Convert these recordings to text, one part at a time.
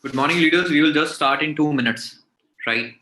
Good morning, leaders. We will just start in 2 minutes, right?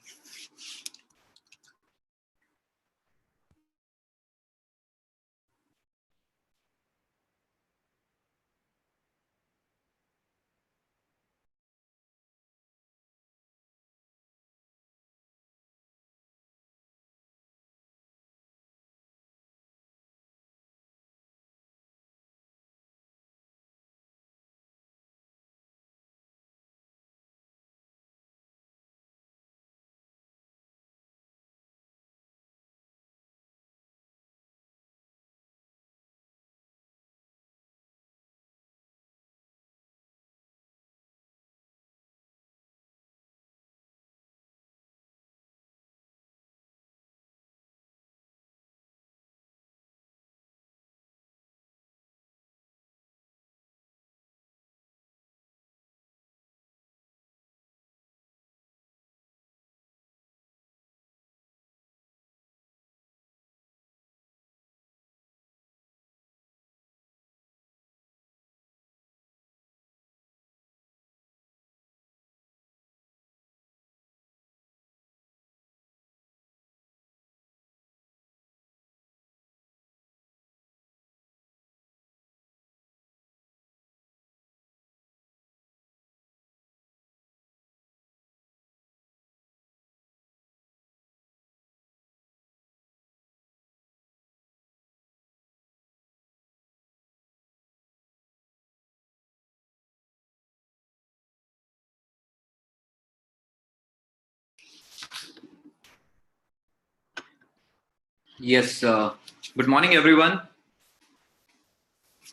Yes. Good morning, everyone.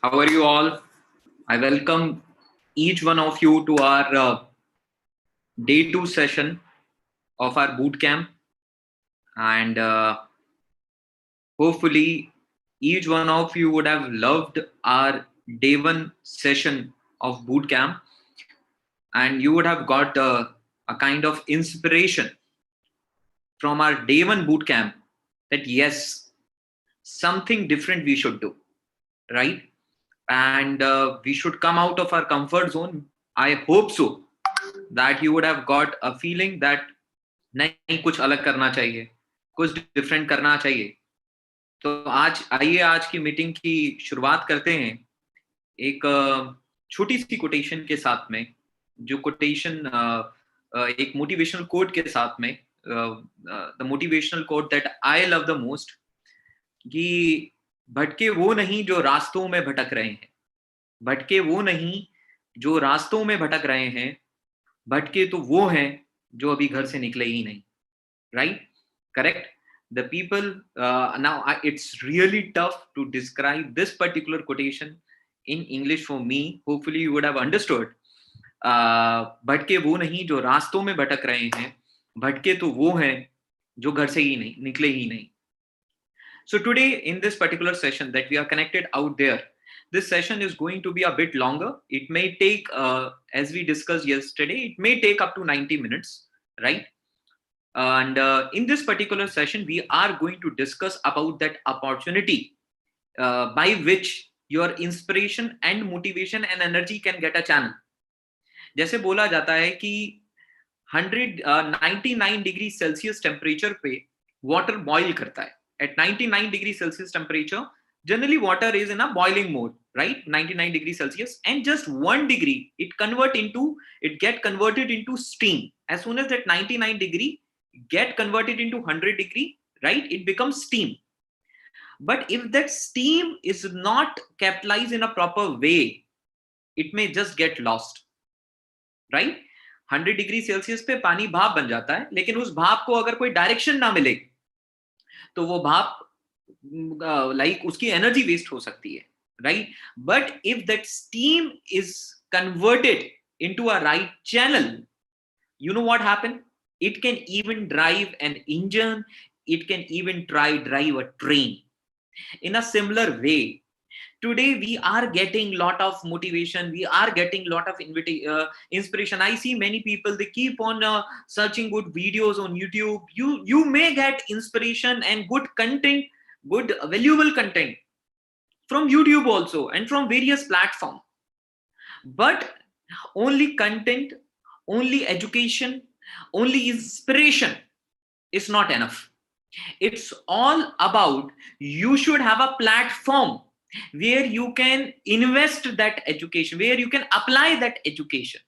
How are you all? I welcome each one of you to our day 2 session of our boot camp. And hopefully, each one of you would have loved our day 1 session of boot camp. And you would have got a kind of inspiration from our day 1 boot camp that yes, something different we should do, right? And we should come out of our comfort zone. I hope so that you would have got a feeling that नहीं कुछ अलग करना चाहिए, कुछ different करना चाहिए. तो आज आइए आज की मीटिंग की शुरुआत करते हैं एक छोटी सी कोटेशन के साथ में, जो कोटेशन एक मोटिवेशनल कोट के साथ में, the motivational quote that I love the most, कि भटके वो नहीं जो रास्तों में भटक रहे हैं, भटके वो नहीं जो रास्तों में भटक रहे हैं, भटके तो वो हैं जो अभी घर से निकले ही नहीं. Right? Correct? The people, now it's really tough to describe this particular quotation in English for me. Hopefully you would have understood. भटके वो नहीं जो रास्तों में भटक रहे हैं, भटके तो वो हैं जो घर से ही नहीं निकले ही नहीं. So today in this particular session that we are connected out there, this session is going to be a bit longer. It may take, as we discussed yesterday, it may take up to 90 minutes, right? And in this particular session, we are going to discuss about that opportunity by which your inspiration and motivation and energy can get a channel. जैसे बोला जाता है कि 99 degree Celsius temperature पे water boil करता है. At 99 degree Celsius temperature, generally water is in a boiling mode, right? 99 degree Celsius, and just 1 degree, it get converted into steam. As soon as that 99 degree get converted into 100 degree, right? It becomes steam. But if that steam is not capitalized in a proper way, it may just get lost, right? 100 degree Celsius पे पानी भाप बन जाता है, लेकिन उस भाप को अगर कोई डायरेक्शन ना मिले तो वो भाप लाइक उसकी एनर्जी वेस्ट हो सकती है, right? But if that steam is converted into a right channel, you know what happened? It can even drive an engine, it can even drive a train. In a similar way, today we are getting lot of motivation, we are getting lot of inspiration. I see many people, they keep on searching good videos on YouTube. You may get inspiration and good content, good valuable content from YouTube also and from various platforms, but only content only education, only inspiration is not enough. It's all about you should have a platform where you can invest that education, where you can apply that education,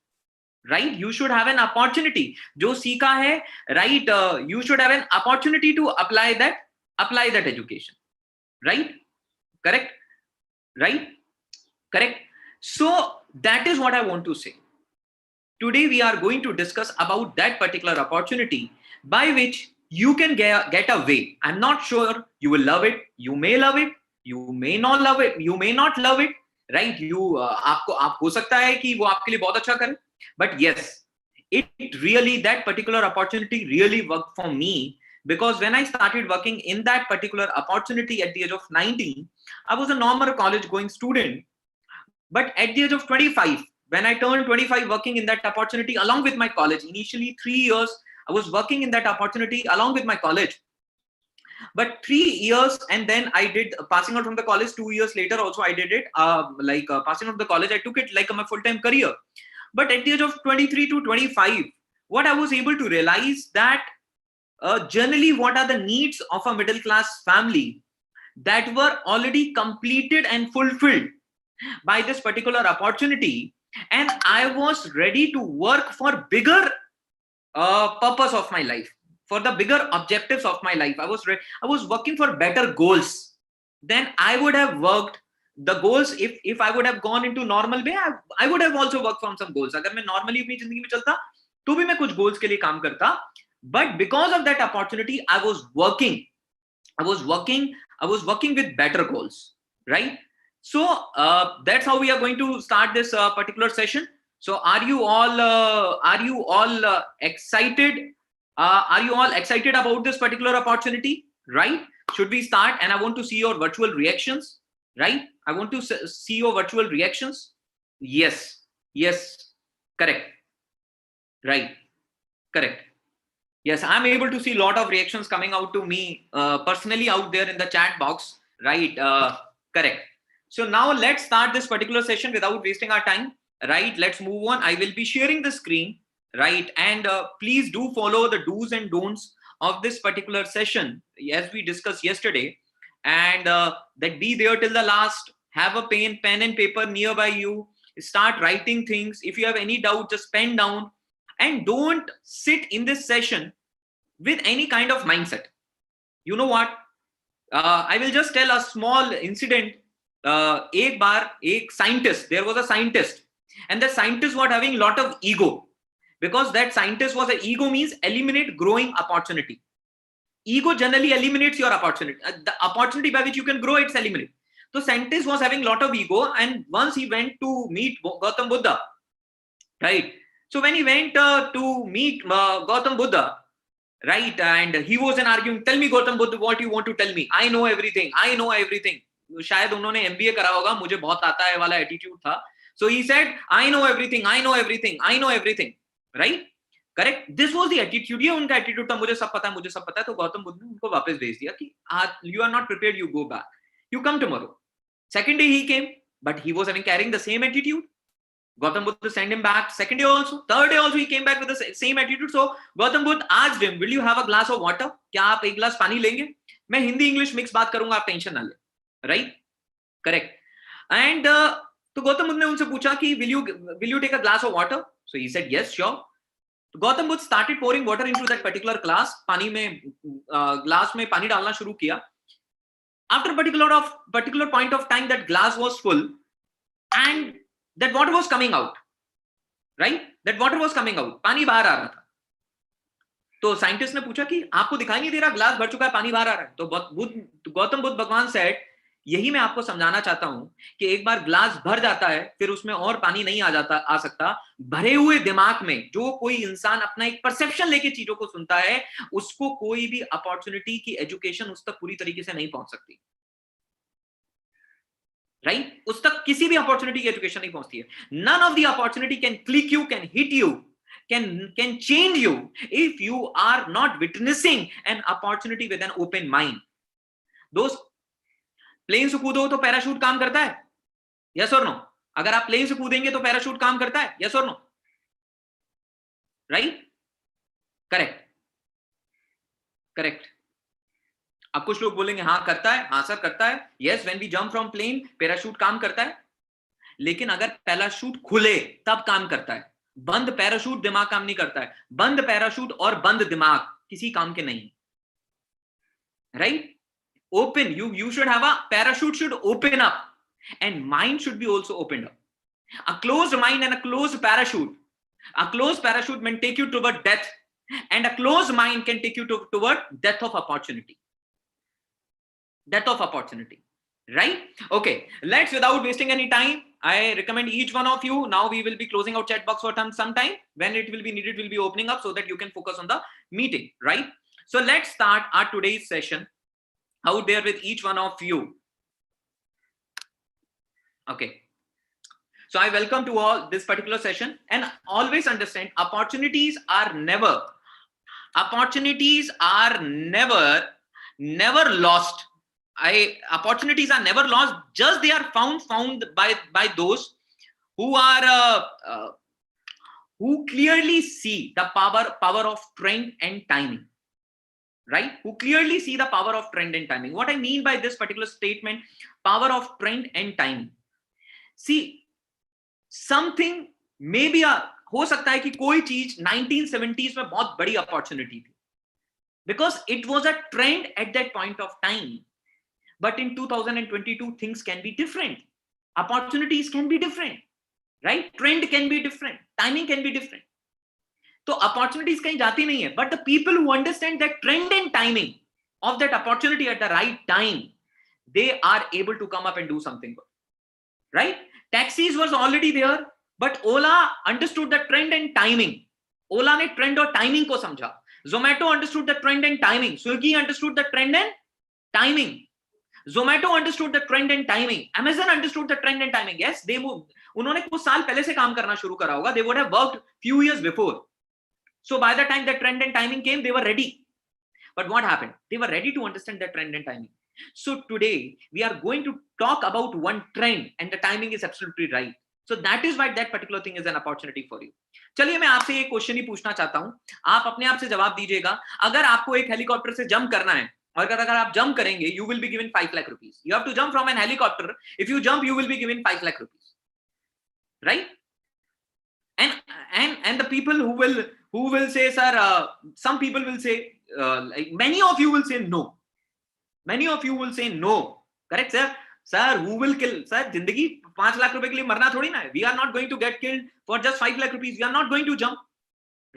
right? You should have an opportunity. Jo seekha hai, right? You should have an opportunity to apply that education, right? Correct? Right? Correct? So that is what I want to say. Today we are going to discuss about that particular opportunity by which you can get away. I'm not sure you will love it. You may love it. You may not love it. You may not love it. Right? आप हो सकता है कि वो आपके लिए बहुत अच्छा करे. But yes, it really, that particular opportunity really worked for me, because when I started working in that particular opportunity at the age of 19, I was a normal college going student. But at the age of 25, when I turned 25, working in that opportunity along with my college, initially 3 years, I was working in that opportunity along with my college. But 3 years, and then I did passing out from the college 2 years later. Also, I did it passing out of the college. I took it like my full-time career. But at the age of 23 to 25, what I was able to realize that generally what are the needs of a middle-class family that were already completed and fulfilled by this particular opportunity, and I was ready to work for bigger purpose of my life, for the bigger objectives of my life. I was working for better goals than I would have worked the goals if I would have gone into normal way. I would have also worked from some goals. अगर मैं normally अपनी जिंदगी में चलता तो भी मैं कुछ goals के लिए काम करता. But because of that opportunity, I was working with better goals, right? So that's how we are going to start this particular session. So are you all excited? Are you all excited about this particular opportunity? Right? Should we start? And I want to see your virtual reactions. Right? I want to see your virtual reactions. Yes. Correct. Right. Correct. Yes, I'm able to see a lot of reactions coming out to me personally out there in the chat box. Right. Correct. So now let's start this particular session without wasting our time. Right. Let's move on. I will be sharing the screen. Right. And please do follow the do's and don'ts of this particular session as we discussed yesterday. And that be there till the last. Have a pen and paper nearby you. Start writing things. If you have any doubt, just pen down. And don't sit in this session with any kind of mindset. You know what? I will just tell a small incident. Ek bar, there was a scientist, and the scientist was having a lot of ego, because that scientist was an ego means eliminate growing opportunity. Ego generally eliminates your opportunity. The opportunity by which you can grow, it's eliminated. So scientist was having a lot of ego, and once he went to meet Gautam Buddha, right? So when he went to meet Gautam Buddha, right, and he was arguing, tell me Gautam Buddha, what you want to tell me? I know everything. शायद उन्होंने MBA करा होगा, मुझे बहुत आता है वाला attitude था. So he said, I know everything, right? Correct? This was the attitude. ये उनका attitude था, मुझे सब पता है. तो गौतम बुद्ध ने उनको वापस भेज दिया कि you are not prepared, you go back. You come tomorrow. Second day he came, but he was carrying the same attitude. Gautam Buddha sent him back. Second day also, third day also, he came back with the same attitude. So Gautam Buddha asked him, will you have a glass of water? क्या आप एक glass पानी लेंगे? मैं Hindi English mix बात करूंगा, आप tension ना ले. Right? Correct. And तो गौतम बुद्ध ने उनसे पूछा कि will you take a glass of water? So he said yes, sure. So Gautam Buddha started pouring water into that particular glass. पानी में glass में पानी डालना शुरू किया. After a particular point of time, that glass was full, and that water was coming out, right? That water was coming out. पानी बाहर आ रहा था. तो साइंटिस्ट ने पूछा कि आपको दिखाई नहीं दे रहा, ग्लास भर चुका है, पानी बाहर आ रहा है. तो गौतम बुद्ध भगवान सेड, यही मैं आपको समझाना चाहता हूं कि एक बार ग्लास भर जाता है, फिर उसमें और पानी नहीं आ सकता. भरे हुए दिमाग में जो कोई इंसान अपना एक परसेप्शन लेके चीजों को सुनता है, उसको कोई भी अपॉर्चुनिटी की एजुकेशन उस तक पूरी तरीके से नहीं पहुंच सकती. राइट? उस तक किसी भी अपॉर्चुनिटी की एजुकेशन नहीं पहुंचती है. None of the opportunity can click you, can hit you, can change you if you are not witnessing an opportunity with an open mind. दोस्त, प्लेन से कूदो तो पैराशूट काम करता है? यस और नो? अगर आप प्लेन से कूदेंगे तो पैराशूट काम करता है? यस और नो? राइट? Correct, correct. अब कुछ लोग बोलेंगे हाँ करता है, हाँ सर करता है. Yes, when we jump from plane parachute काम करता है, लेकिन अगर पैराशूट खुले तब काम करता है. बंद पैराशूट दिमाग काम नहीं करता है. बंद पैराशूट और बंद दिमाग किसी काम के नहीं. Right? Open, you should have a parachute should open up, and mind should be also opened up. A closed mind and a closed parachute. A closed parachute may take you toward death, and a closed mind can take you toward death of opportunity. Death of opportunity. Right? Okay. Let's, without wasting any time, I recommend each one of you. Now we will be closing out chat box for some time. When it will be needed, we'll be opening up so that you can focus on the meeting. Right? So let's start our today's session out there with each one of you. Okay. So I welcome to all this particular session, and always understand opportunities are never lost. Opportunities are never lost. Just they are found by those who are who clearly see the power of trend and timing. Right? Who clearly see the power of trend and timing. What I mean by this particular statement, power of trend and timing. See, something maybe हो सकता है कि कोई चीज 1970s में बहुत बड़ी opportunity थी, because it was a trend at that point of time. But in 2022 things can be different. Opportunities can be different. Right? Trend can be different. Timing can be different. तो opportunities कहीं जाती नहीं है, but the people who understand that trend and timing of that opportunity at the right time, they are able to come up and do something good. Right? Taxis was already there, but Ola understood the trend and timing. Ola ने trend और timing को समझा. Zomato understood the trend and timing. Swiggy understood the trend and timing. Zomato understood the trend and timing. Amazon understood the trend and timing. Yes, they moved. उन्होंने कुछ साल पहले से काम करना शुरू करा होगा. They would have worked few years before. So by the time the trend and timing came, they were ready. But what happened? They were ready to understand the trend and timing. So today we are going to talk about one trend, and the timing is absolutely right. So that is why that particular thing is an opportunity for you. चलिए मैं आपसे एक question ही पूछना चाहता हूं. आप अपने आप से जवाब दीजिएगा. अगर आपको एक हेलीकॉप्टर से जंप करना है, और अगर आप जंप करेंगे, you will be given 5 lakh rupees. You have to jump from an helicopter. If you jump, you will be given 5 lakh rupees. Right? And the people who will say, sir, some people will say, like many of you will say no. Many of you will say no. Correct, sir? Sir, who will kill? Sir, जिंदगी 5 लाख रुपए के लिए मरना थोड़ी ना है. We are not going to get killed for just 5 lakh rupees. We are not going to jump,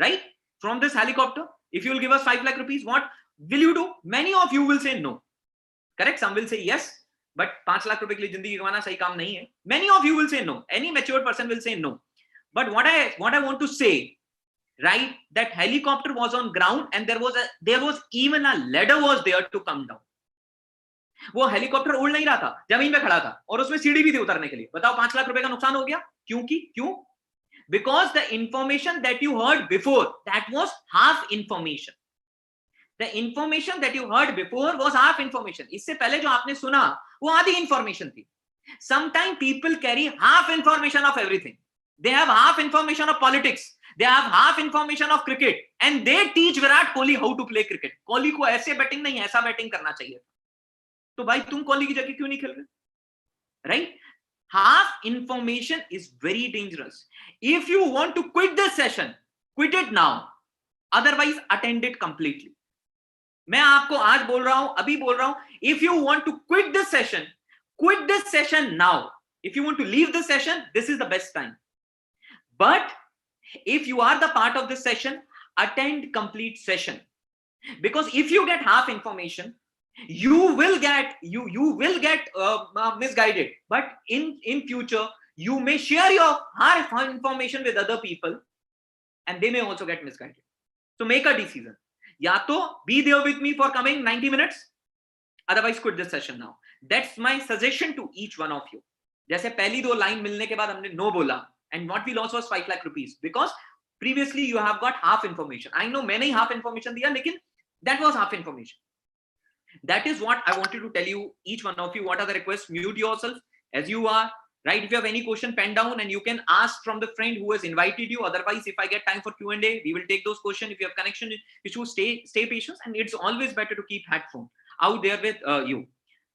right, from this helicopter. If you will give us 5 lakh rupees, what will you do? Many of you will say no. Correct? Some will say yes, but 5 lakh रुपए के लिए जिंदगी गंवाना सही काम नहीं है. Many of you will say no. Any mature person will say no. But what I want to say, right, that helicopter was on ground and there was even a ladder was there to come down. वो helicopter उड़ नहीं रहा था, जमीन पे खड़ा था, और उसमें सीढ़ी भी थी उतरने के लिए. बताओ 5 लाख रुपए का नुकसान हो गया. क्यों? Because the information that you heard before, that was half information. The information that you heard before was half information. इससे पहले जो आपने सुना वो आधी information थी. Sometimes people carry half information of everything. They have half information of politics. They have half information of cricket, and they teach Virat Kohli how to play cricket. Kohli को ऐसे बैटिंग नहीं, ऐसा बैटिंग करना चाहिए. तो भाई तुम कोहली की जगह क्यों नहीं खेल रहे? Right? Half information is very dangerous. If you want to quit this session, quit it now. Otherwise, attend it completely. मैं आपको आज बोल रहा हूं, अभी बोल रहा हूं. If you want to quit this session now. If you want to leave this session, this is the best time. But if you are the part of this session, attend complete session. Because if you get half information, you will get misguided. But in future, you may share your half information with other people, and they may also get misguided. So make a decision. या तो be there with me for coming 90 minutes, otherwise quit this session now. That's my suggestion to each one of you. जैसे पहली 2 line मिलने के बाद हमने no बोला, and what we lost was 5 lakh rupees because previously you have got half information. I know मैंने half information दिया, लेकिन that was half information. That is what I wanted to tell you, each one of you. What are the requests? Mute yourself as you are, right? If you have any question, pen down and you can ask from the friend who has invited you. Otherwise, if I get time for Q&A, we will take those questions. If you have connection issues, stay patient, and it's always better to keep headphone out there with you.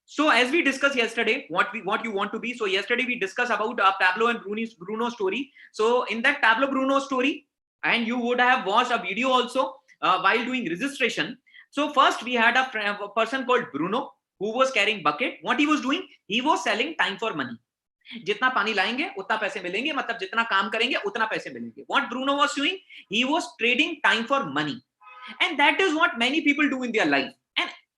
So as we discussed yesterday, what you want to be. So yesterday we discussed about Pablo and Bruno story. So in that Pablo Bruno story, and you would have watched a video also while doing registration. So first we had a person called Bruno who was carrying bucket. What he was doing? He was selling time for money. जितना पानी लाएंगे उतना पैसे मिलेंगे, मतलब जितना काम करेंगे उतना पैसे मिलेंगे. What Bruno was doing? He was trading time for money, and that is what many people do in their life.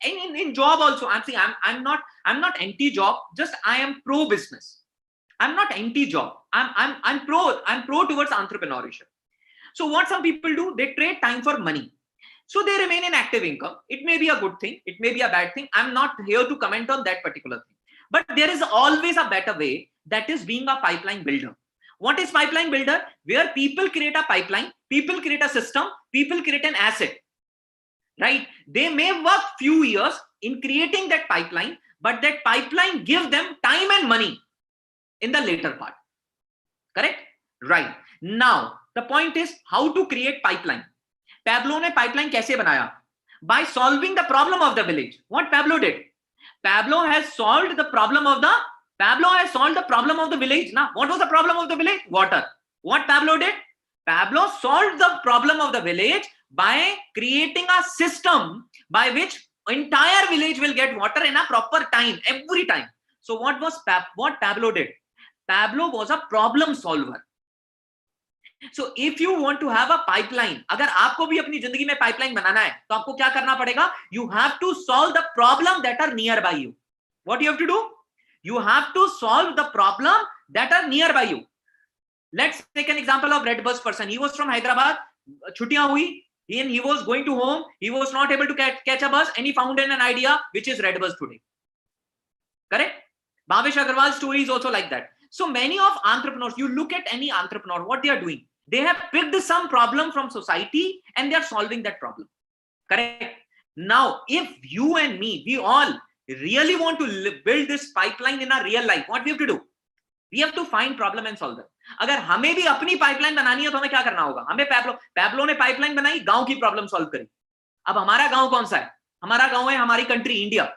And in job also, I'm saying I'm not anti-job. Just I am pro business. I'm not anti-job. I'm pro towards entrepreneurship. So what some people do, they trade time for money. So they remain in active income. It may be a good thing. It may be a bad thing. I'm not here to comment on that particular thing. But there is always a better way, that is being a pipeline builder. What is pipeline builder? Where people create a pipeline, people create a system, people create an asset, right? They may work few years in creating that pipeline, but that pipeline gives them time and money in the later part. Correct? Right. Now, the point is how to create pipeline. Pablo ne pipeline kaise banaya? By solving the problem of the village. What Pablo did? Pablo has solved the problem of the village. Now, what was the problem of the village? Water. What Pablo did? Pablo solved the problem of the village by creating a system by which entire village will get water in a proper time, every time. So what Pablo did? Pablo was a problem solver. So if you want to have a pipeline, अगर आपको भी अपनी जिंदगी में pipeline बनाना है, तो आपको क्या करना पड़ेगा? You have to solve the problem that are nearby you. What you have to do? You have to solve the problem that are nearby you. Let's take an example of red bus person. He was from Hyderabad. छुट्टियां हुई, and he was going to home. He was not able to catch a bus, and he found an idea which is red bus today. Correct? Bhavesh Agarwal's story is also like that. So many of entrepreneurs, you look at any entrepreneur, what they are doing, they have picked some problem from society and they are solving that problem. Correct? Now, if you and me, we all really want to build this pipeline in our real life, what we have to do? We have to find problem and solve them. अगर हमें भी अपनी pipeline बनानी है तो हमें क्या करना होगा? हमें पैब्लो ने पाइपलाइन बनाई, गांव की प्रॉब्लम सॉल्व करी. अब हमारा गांव कौन सा है? हमारा गांव है हमारी कंट्री इंडिया.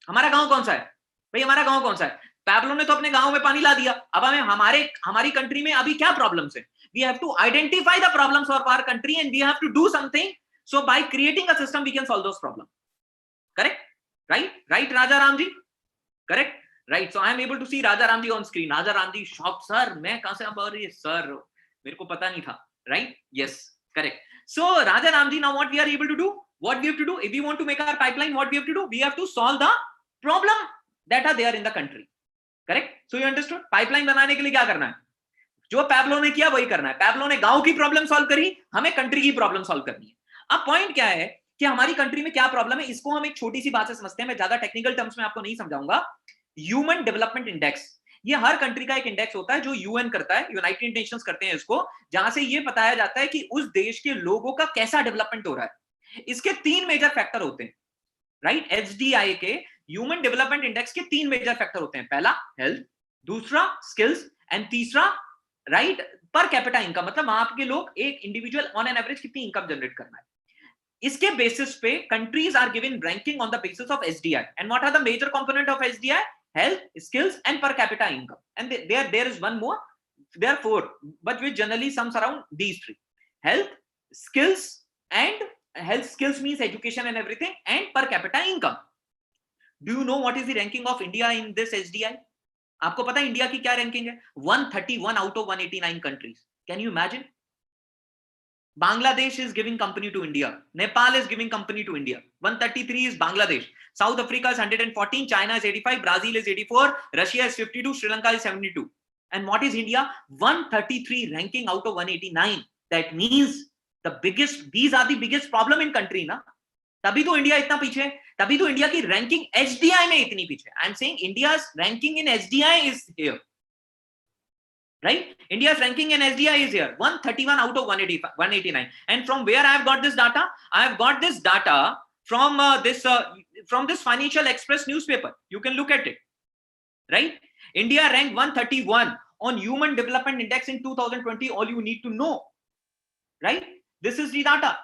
हमारा गांव कौन सा है भाई? हमारा गांव कौन सा है? पैब्लो ने तो अपने गांव में पानी ला दिया. अब हमें हमारी कंट्री में अभी क्या प्रॉब्लम्स है? We have to identify the problems of our country and we have to do something. So by creating a system, we can solve those problems. Correct? Right, Raja Ramji? Correct? Right. So I am able to see Raja Ramji on screen. Raja Ramji shocked, sir, मैं कहां से आ रही है sir? मेरे को पता नहीं था. Right? Yes, correct. So Raja Ramji, now what we are able to do? What we have to do? If we want to make our pipeline, what we have to do? We have to solve the problem that are there in the country. Correct? So you understood? Pipeline बनाने के लिए क्या करना है? जो Pablo ने किया वही करना है. पैब्लो ने गांव की प्रॉब्लम सॉल्व करी, हमें कंट्री की प्रॉब्लम सॉल्व करनी है. अब पॉइंट क्या है कि हमारी कंट्री में क्या प्रॉब्लम है, इसको हम एक छोटी सी बात से समझते हैं. मैं ज्यादा टेक्निकल टर्म्स में आपको नहीं समझाऊंगा. ह्यूमन डेवलपमेंट इंडेक्स, ये हर कंट्री का एक इंडेक्स होता है जो यूएन करता है, यूनाइटेड नेशंस करते हैं इसको, जहां से ये बताया जाता है कि उस देश के लोगों का कैसा डेवलपमेंट हो रहा है. इसके 3 मेजर फैक्टर होते हैं. राइट? एचडीआई के ह्यूमन डेवलपमेंट इंडेक्स के 3 मेजर फैक्टर होते हैं. पहला हेल्थ, दूसरा स्किल्स एंड तीसरा राइट पर कैपिटा इनकम, मतलब आपके लोग एक इंडिविजुअल ऑन एन एवरेज कितनी इनकम जनरेट करना है. इसके बेसिस पे countries are given ranking on the basis of HDI. And what are the major component of HDI? Health, skills and per capita income. And there is one more. There are 4, but which generally sums around these 3: health, skills, and health skills means education and everything, and per capita income. Do you know what is the ranking of India in this HDI? आपको पता है India की क्या ranking है? 131 out of 189 countries. Can you imagine? Bangladesh is giving company to India. Nepal is giving company to India. 133 is Bangladesh. South Africa is 114. China is 85. Brazil is 84. Russia is 52. Sri Lanka is 72. And what is India? 133 ranking out of 189. That means these are the biggest problem in country, na? तभी तो India इतना पीछे, तभी तो India की ranking HDI में इतनी पीछे. I am saying India's ranking in HDI is here. Right? India's ranking in HDI is here. 131 out of 189. And from where I have got this data? I have got this data from this Financial Express newspaper. You can look at it. right? India ranked 131 on Human Development Index in 2020. All you need to know, right? This is the data.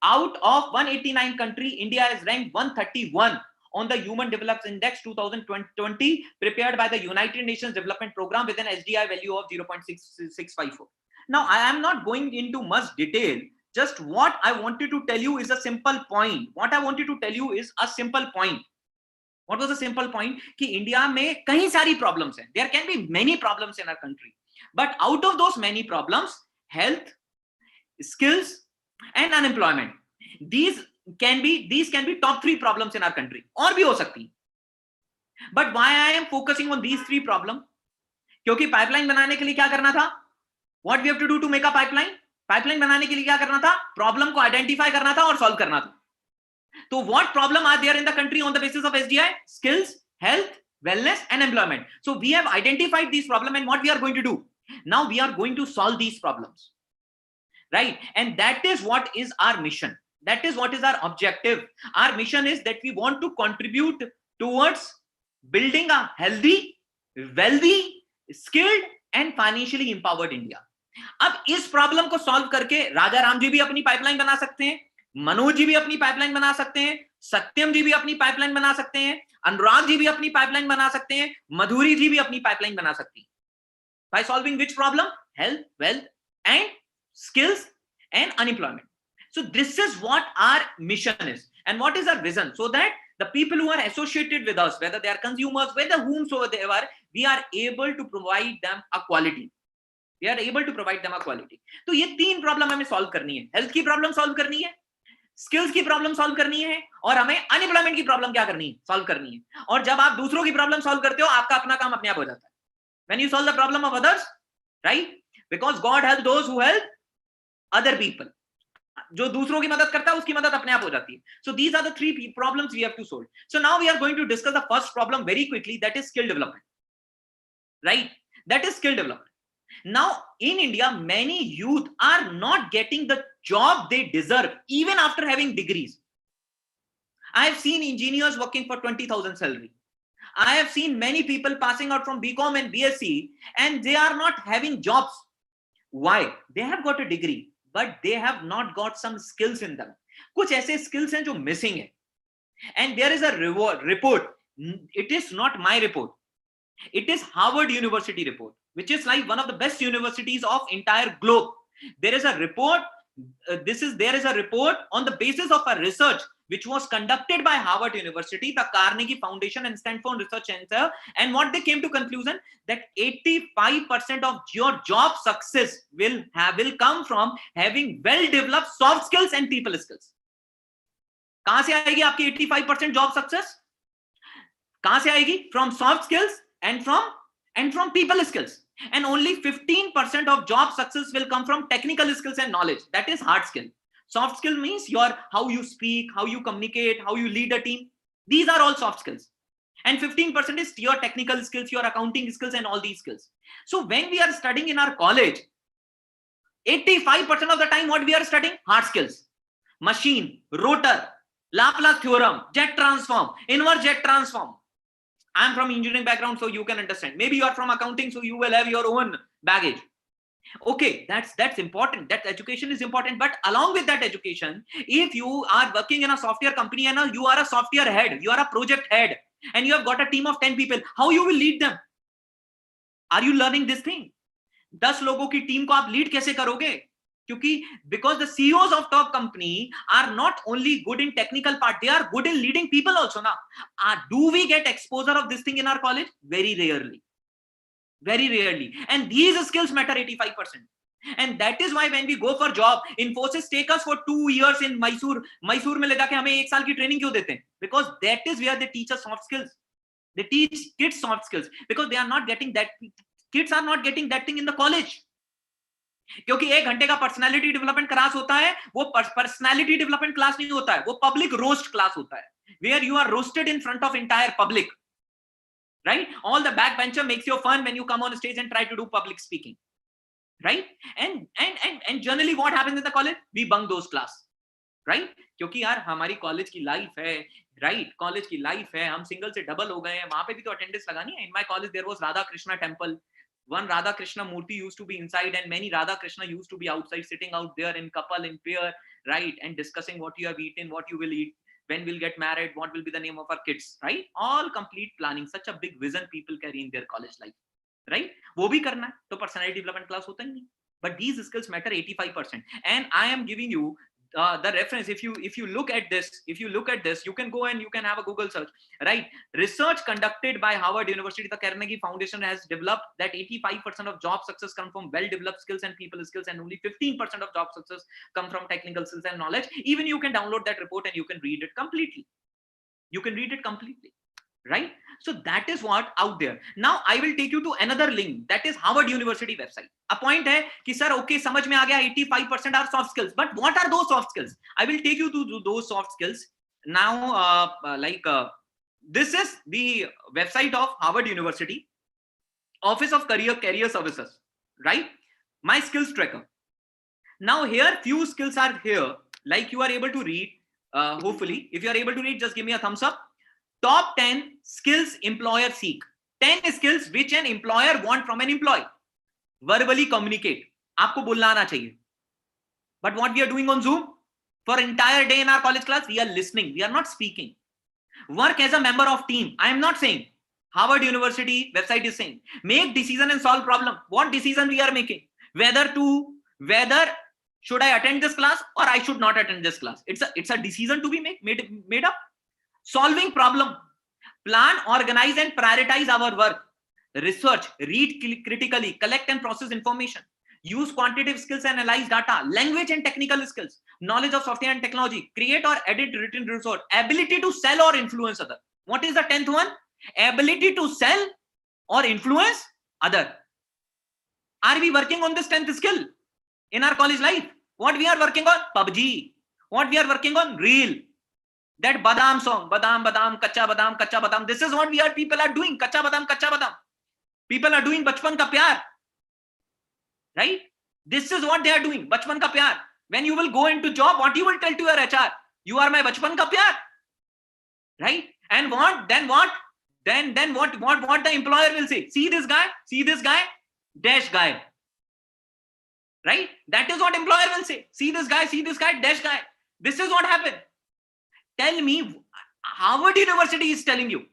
Out of 189 country, India is ranked 131 on the Human Development Index 2020, prepared by the United Nations Development Program with an SDI value of 0.6654. Now, I am not going into much detail. Just what I wanted to tell you is a simple point. What I wanted to tell you is a simple point. What was a simple point? कि India में कई सारी problems हैं. There can be many problems in our country, but out of those many problems, health, skills, and unemployment, these can be top 3 problems in our country. और भी हो सकती. But why I am focusing on these 3 problems? क्योंकि pipeline बनाने के लिए क्या करना था? What we have to do to make a pipeline? Pipeline बनाने के लिए क्या करना था? प्रॉब्लम को आइडेंटिफाई करना था और सॉल्व करना था. So what problem are there in the country on the basis of SDI? Skills, health, wellness, and employment. So we have identified these problems, and what we are going to do? Now we are going to solve these problems, right? And that is what is our mission. That is what is our objective. Our mission is that we want to contribute towards building a healthy, wealthy, skilled, and financially empowered India. अब इस problem को solve करके राजा राम जी भी अपनी pipeline बना सकते हैं, मनोज जी भी अपनी पाइपलाइन बना सकते हैं, सत्यम जी भी अपनी पाइपलाइन बना सकते हैं, अनुराग जी भी अपनी पाइपलाइन बना सकते हैं, मधुरी जी भी अपनी पाइपलाइन बना सकती हैं. By solving which problem? Health, wealth, and skills and unemployment. So this is what our mission is, and what is our vision, so that the people who are associated with us, whether they are consumers, whether whomsoever they are, we are able to provide them a quality. We are able to provide them a quality. तो ये 3 problem हमें solve करनी है. Health की problem solve करनी है, skills की problem solve करनी है, और हमें अनएम्प्लॉयमेंट की प्रॉब्लम क्या करनी है? सॉल्व करनी है. और जब आप दूसरों की प्रॉब्लम सॉल्व करते हो, आपका अपना काम अपने आप हो जाता है. When you solve the problem of others, right? Because God helps those who help other people. जो दूसरों की मदद करता है, उसकी मदद अपने आप हो जाती है. So these are the 3 problems we have to solve. So now we are going to discuss the first problem very quickly, that is skill development. Right? That is skill development. Now, in India, many youth are not getting the job they deserve, even after having degrees. I have seen engineers working for 20,000 salary. I have seen many people passing out from BCom and BSc, and they are not having jobs. Why? They have got a degree, but they have not got some skills in them. कुछ ऐसे skills हैं जो missing है. And there is a report. It is not my report. It is Harvard University report, which is like one of the best universities of entire globe. There is a report. There is a report on the basis of a research which was conducted by Harvard University, the Carnegie Foundation, and Stanford Research Center. And what they came to conclusion, that 85% of your job success will come from having well-developed soft skills and people skills. कहां से आएगी आपकी 85% job success? कहां से आएगी? From soft skills and from people skills. And only 15% of job success will come from technical skills and knowledge. That is hard skill. Soft skill means how you speak, how you communicate, how you lead a team. These are all soft skills. And 15% is your technical skills, your accounting skills, and all these skills. So when we are studying in our college, 85% of the time what we are studying? Hard skills. Machine, rotor, Laplace theorem, jet transform, inverse jet transform. I'm from engineering background, so you can understand. Maybe you are from accounting, so you will have your own baggage. Okay, that's important. That education is important. But along with that education, if you are working in a software company and you are a software head, you are a project head, and you have got a team of 10 people, how you will lead them? Are you learning this thing? 10 लोगों की team को आप lead कैसे करोगे? क्योंकि because the CEOs of top company are not only good in technical part, they are good in leading people also. Now, do we get exposure of this thing in our college? Very rarely. Very rarely. And these skills matter 85%. And that is why when we go for job, Infosys take us for 2 years in Mysore में ले जाके हमें 1 साल की training क्यों देते हैं? Because that is where they teach us soft skills. They teach kids soft skills because they are not getting that. Kids are not getting that thing in the college. क्योंकि 1 घंटे का पर्सनालिटी डेवलपमेंट क्लास होता है, वो personality development class नहीं होता है, वो पब्लिक रोस्ट क्लास होता है, where you are roasted in front of entire public, right? All the backbencher makes you fun when you come on stage and try to do public speaking, right? And generally what happens in the college? We bunk those class, right? क्योंकि यार हमारी college की life है, right, college की life है, हम single से double हो गए हैं, वहां पे भी तो अटेंडेंस लगानी है. In my college there was Radha Krishna temple. One Radha Krishna Murti used to be inside, and many Radha Krishna used to be outside, sitting out there in couple, in pair, right, and discussing what you have eaten, what you will eat, when we'll get married, what will be the name of our kids, right? All complete planning. Such a big vision people carry in their college life, right? वो भी करना है, तो personality development class होता ही नहीं. But these skills matter 85%, and I am giving you the reference. If you look at this, you can go and you can have a Google search, right? Research conducted by Harvard University, the Carnegie Foundation has developed that 85% of job success come from well developed skills and people skills, and only 15% of job success come from technical skills and knowledge. Even you can download that report and you can read it completely. Right? So that is what out there. Now I will take you to another link, that is Harvard University website. A point hai ki sir, okay, samajh mein aa gaya, 85% are soft skills, but what are those soft skills? I will take you to those soft skills. Now this is the website of Harvard University, Office of Career Services, right? My skills tracker. Now here few skills are here, like you are able to read. Hopefully if you are able to read, just give me a thumbs up. Top 10 skills employer seek. 10 skills which an employer want from an employee. Verbally communicate. आपको बोलना आना चाहिए. But what we are doing on Zoom for entire day in our college class, we are listening. We are not speaking. Work as a member of team. I am not saying. Harvard University website is saying make decision and solve problem. What decision we are making? Whether should I attend this class or I should not attend this class. It's a decision to be made up. Solving problem, plan, organize and prioritize our work. Research, read critically, collect and process information. Use quantitative skills and analyze data. Language and technical skills. Knowledge of software and technology. Create or edit written resource. Ability to sell or influence other. What is the 10th one? Ability to sell or influence other. Are we working on this 10th skill in our college life? What we are working on? PUBG. What we are working on? Reel. That badam song, badam badam, kacha badam. This is what people are doing. Kacha badam. People are doing bachpan ka pyar, right? This is what they are doing. Bachpan ka pyar. When you will go into job, what you will tell to your HR? You are my bachpan ka pyar, right? And what? Then what the employer will say? See this guy, dash guy, right? That is what employer will say. See this guy, dash guy. This is what happened. Tell me, Harvard University is telling you.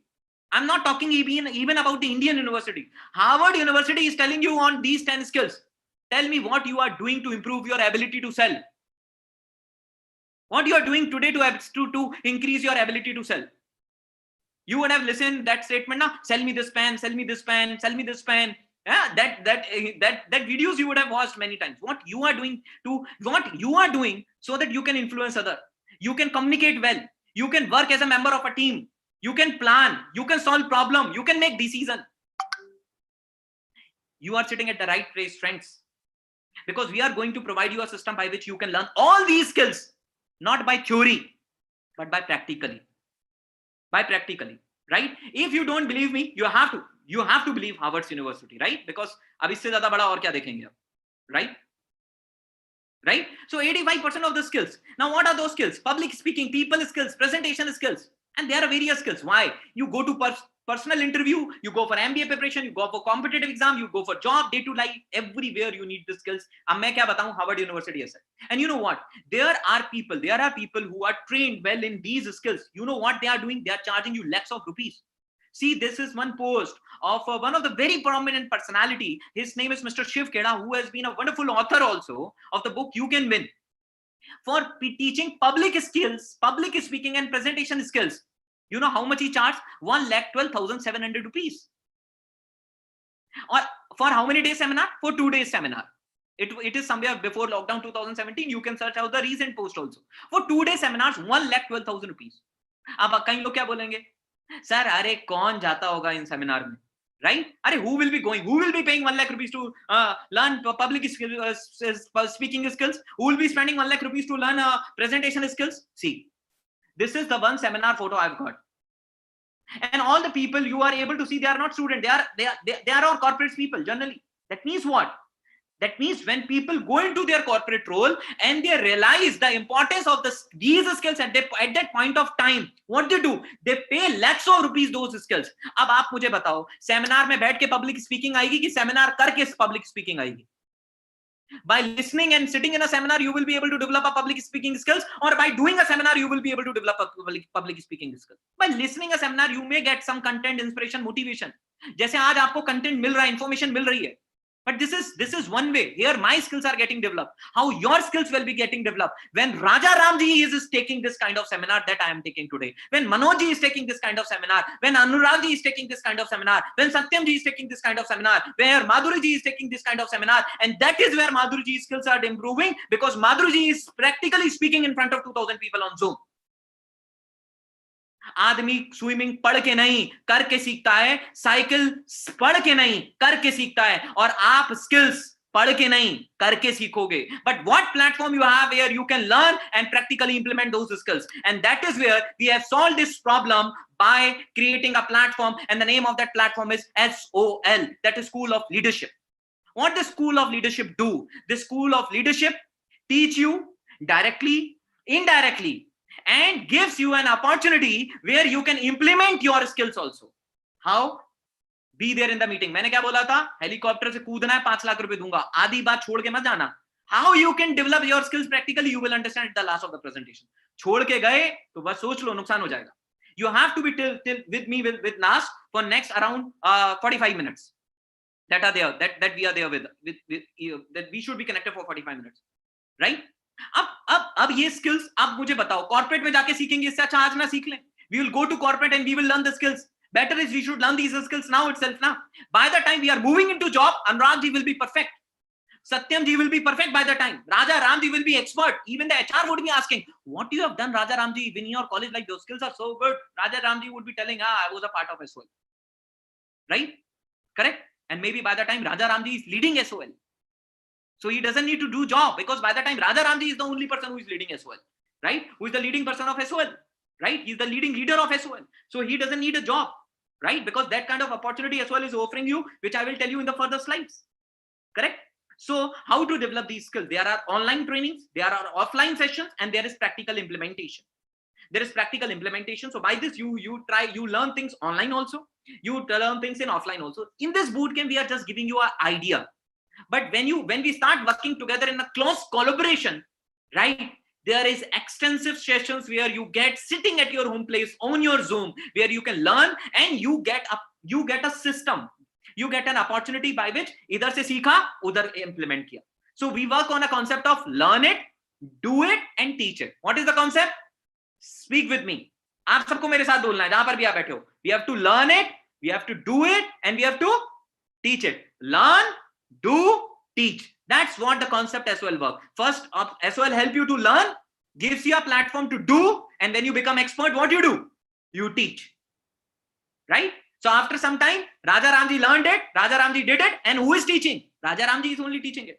I'm not talking even about the Indian university. Harvard University is telling you on these 10 skills. Tell me what you are doing to improve your ability to sell. What you are doing today to increase your ability to sell. You would have listened that statement, na? Sell me this pen, sell me this pen, sell me this pen. Yeah, that videos you would have watched many times. What you are doing so that you can influence others. You can communicate well. You can work as a member of a team. You can plan. You can solve problem. You can make decision. You are sitting at the right place, friends. Because we are going to provide you a system by which you can learn all these skills, not by theory, but by practically. Right? If you don't believe me, you have to believe Harvard University, right? Because ab isse zyada bada aur kya dekhenge, right? So 85% of the skills. Now what are those skills? Public speaking, people skills, presentation skills, and there are various skills. Why? You go to personal interview, you go for MBA preparation, you go for competitive exam, you go for job, day to life, everywhere you need the skills. Ab main kya batau, Harvard University has said. And you know what? There are people who are trained well in these skills. You know what they are doing? They are charging you lakhs of rupees. See, this is one post of one of the very prominent personality. His name is Mr. Shiv Khera, who has been a wonderful author also of the book You Can Win, for teaching public skills, public speaking and presentation skills. You know how much he charged? 1,12,700 rupees. Or for how many days seminar? For 2 days seminar. It is somewhere before lockdown 2017. You can search out the recent post also. For 2 day seminars, 1,12,000 rupees. अब कई लोग क्या बोलेंगे? Sir, अरे कौन जाता होगा इन seminar में, right? अरे who will be going? Who will be paying 1 lakh rupees to learn public speaking skills? Who will be spending 1 lakh rupees to learn presentation skills? See, this is the one seminar photo I've got, and all the people you are able to see, they are not students. They are all corporate people generally. That means what? That means when people go into their corporate role and they realize the importance of these skills at that point of time, what do? They pay lakhs of rupees those skills. अब आप मुझे बताओ, seminar में बैठ के public speaking आएगी कि seminar करके पब्लिक स्पीकिंग आएगी? By listening and sitting in a seminar, you will be able to develop a public speaking skills, or by doing a seminar, you will be able to develop a public speaking skills. By listening a seminar, you may get some content, inspiration, motivation. जैसे आज आपको content मिल रहा है, information मिल रही है. But this is one way. Here my skills are getting developed. How your skills will be getting developed? When Raja Ramji is taking this kind of seminar that I am taking today. When Manojji is taking this kind of seminar. When Anuragji is taking this kind of seminar. When Satyamji is taking this kind of seminar. Where Madhuriji is taking this kind of seminar. And that is where Madhuriji's skills are improving, because Madhuriji is practically speaking in front of 2000 people on Zoom. आदमी swimming पढ़ के नहीं करके सीखता है, cycle पढ़ के नहीं करके सीखता है, और आप स्किल्स पढ़ के नहीं करके सीखोगे. But what platform you have where you can learn and practically implement those skills? And that is where we have solved this problem by creating a platform, and the name of that platform is SOL, that is School of Leadership. What does School of Leadership do? The School of Leadership teach you directly, indirectly, and gives you an opportunity where you can implement your skills also. How? Be there in the meeting. मैंने क्या बोला था? Helicopter से कूदना है, 5 लाख रुपए दूंगा. आधी बात छोड़ के मत जाना. How you can develop your skills practically, you will understand at the last of the presentation. छोड़ के गए तो बस सोच लो, नुकसान हो जाएगा. You have to be till with me with Nas for next around 45 minutes. That are there. That we are there with that we should be connected for 45 minutes, right? अब ये skills आप मुझे बताओ, corporate में जाके सीखेंगे, इससे अच्छा आज ना सीख लें. We will go to corporate and we will learn the skills. Better is we should learn these skills now itself. Now, by the time we are moving into job, Anuragji will be perfect. Satyamji will be perfect by the time. Raja Ramji will be expert. Even the HR would be asking, what you have done, Raja Ramji, in your college, like those skills are so good. Raja Ramji would be telling, I was a part of SOL. Right? Correct? And maybe by the time Raja Ramji is leading SOL. So he doesn't need to do job, because by the time Raja Ramji is the only person who is leading SOL. Right? Who is the leading person of SOL. Right? He's the leading leader of SOL. So he doesn't need a job. Right? Because that kind of opportunity SOL is offering you, which I will tell you in the further slides. Correct? So how to develop these skills? There are online trainings, there are offline sessions, and there is practical implementation. There is practical implementation. So by this, you learn things online also. You learn things in offline also. In this bootcamp, we are just giving you an idea. But when we start working together in a close collaboration, right? There is extensive sessions where you get sitting at your home place on your Zoom, where you can learn, and you get a system. You get an opportunity by which इधर से सीखा, उधर implement किया. So we work on a concept of learn it, do it, and teach it. What is the concept? Speak with me. आप सबको मेरे साथ बोलना है, जहां पर भी आप बैठे हो. We have to learn it, we have to do it, and we have to teach it. Learn, do, teach. That's what the concept SOL work. First, SOL help you to learn, gives you a platform to do, and when you become expert, what you do? You teach. Right? So after some time, Raja Ramji learned it, Raja Ramji did it, and who is teaching? Raja Ramji is only teaching it.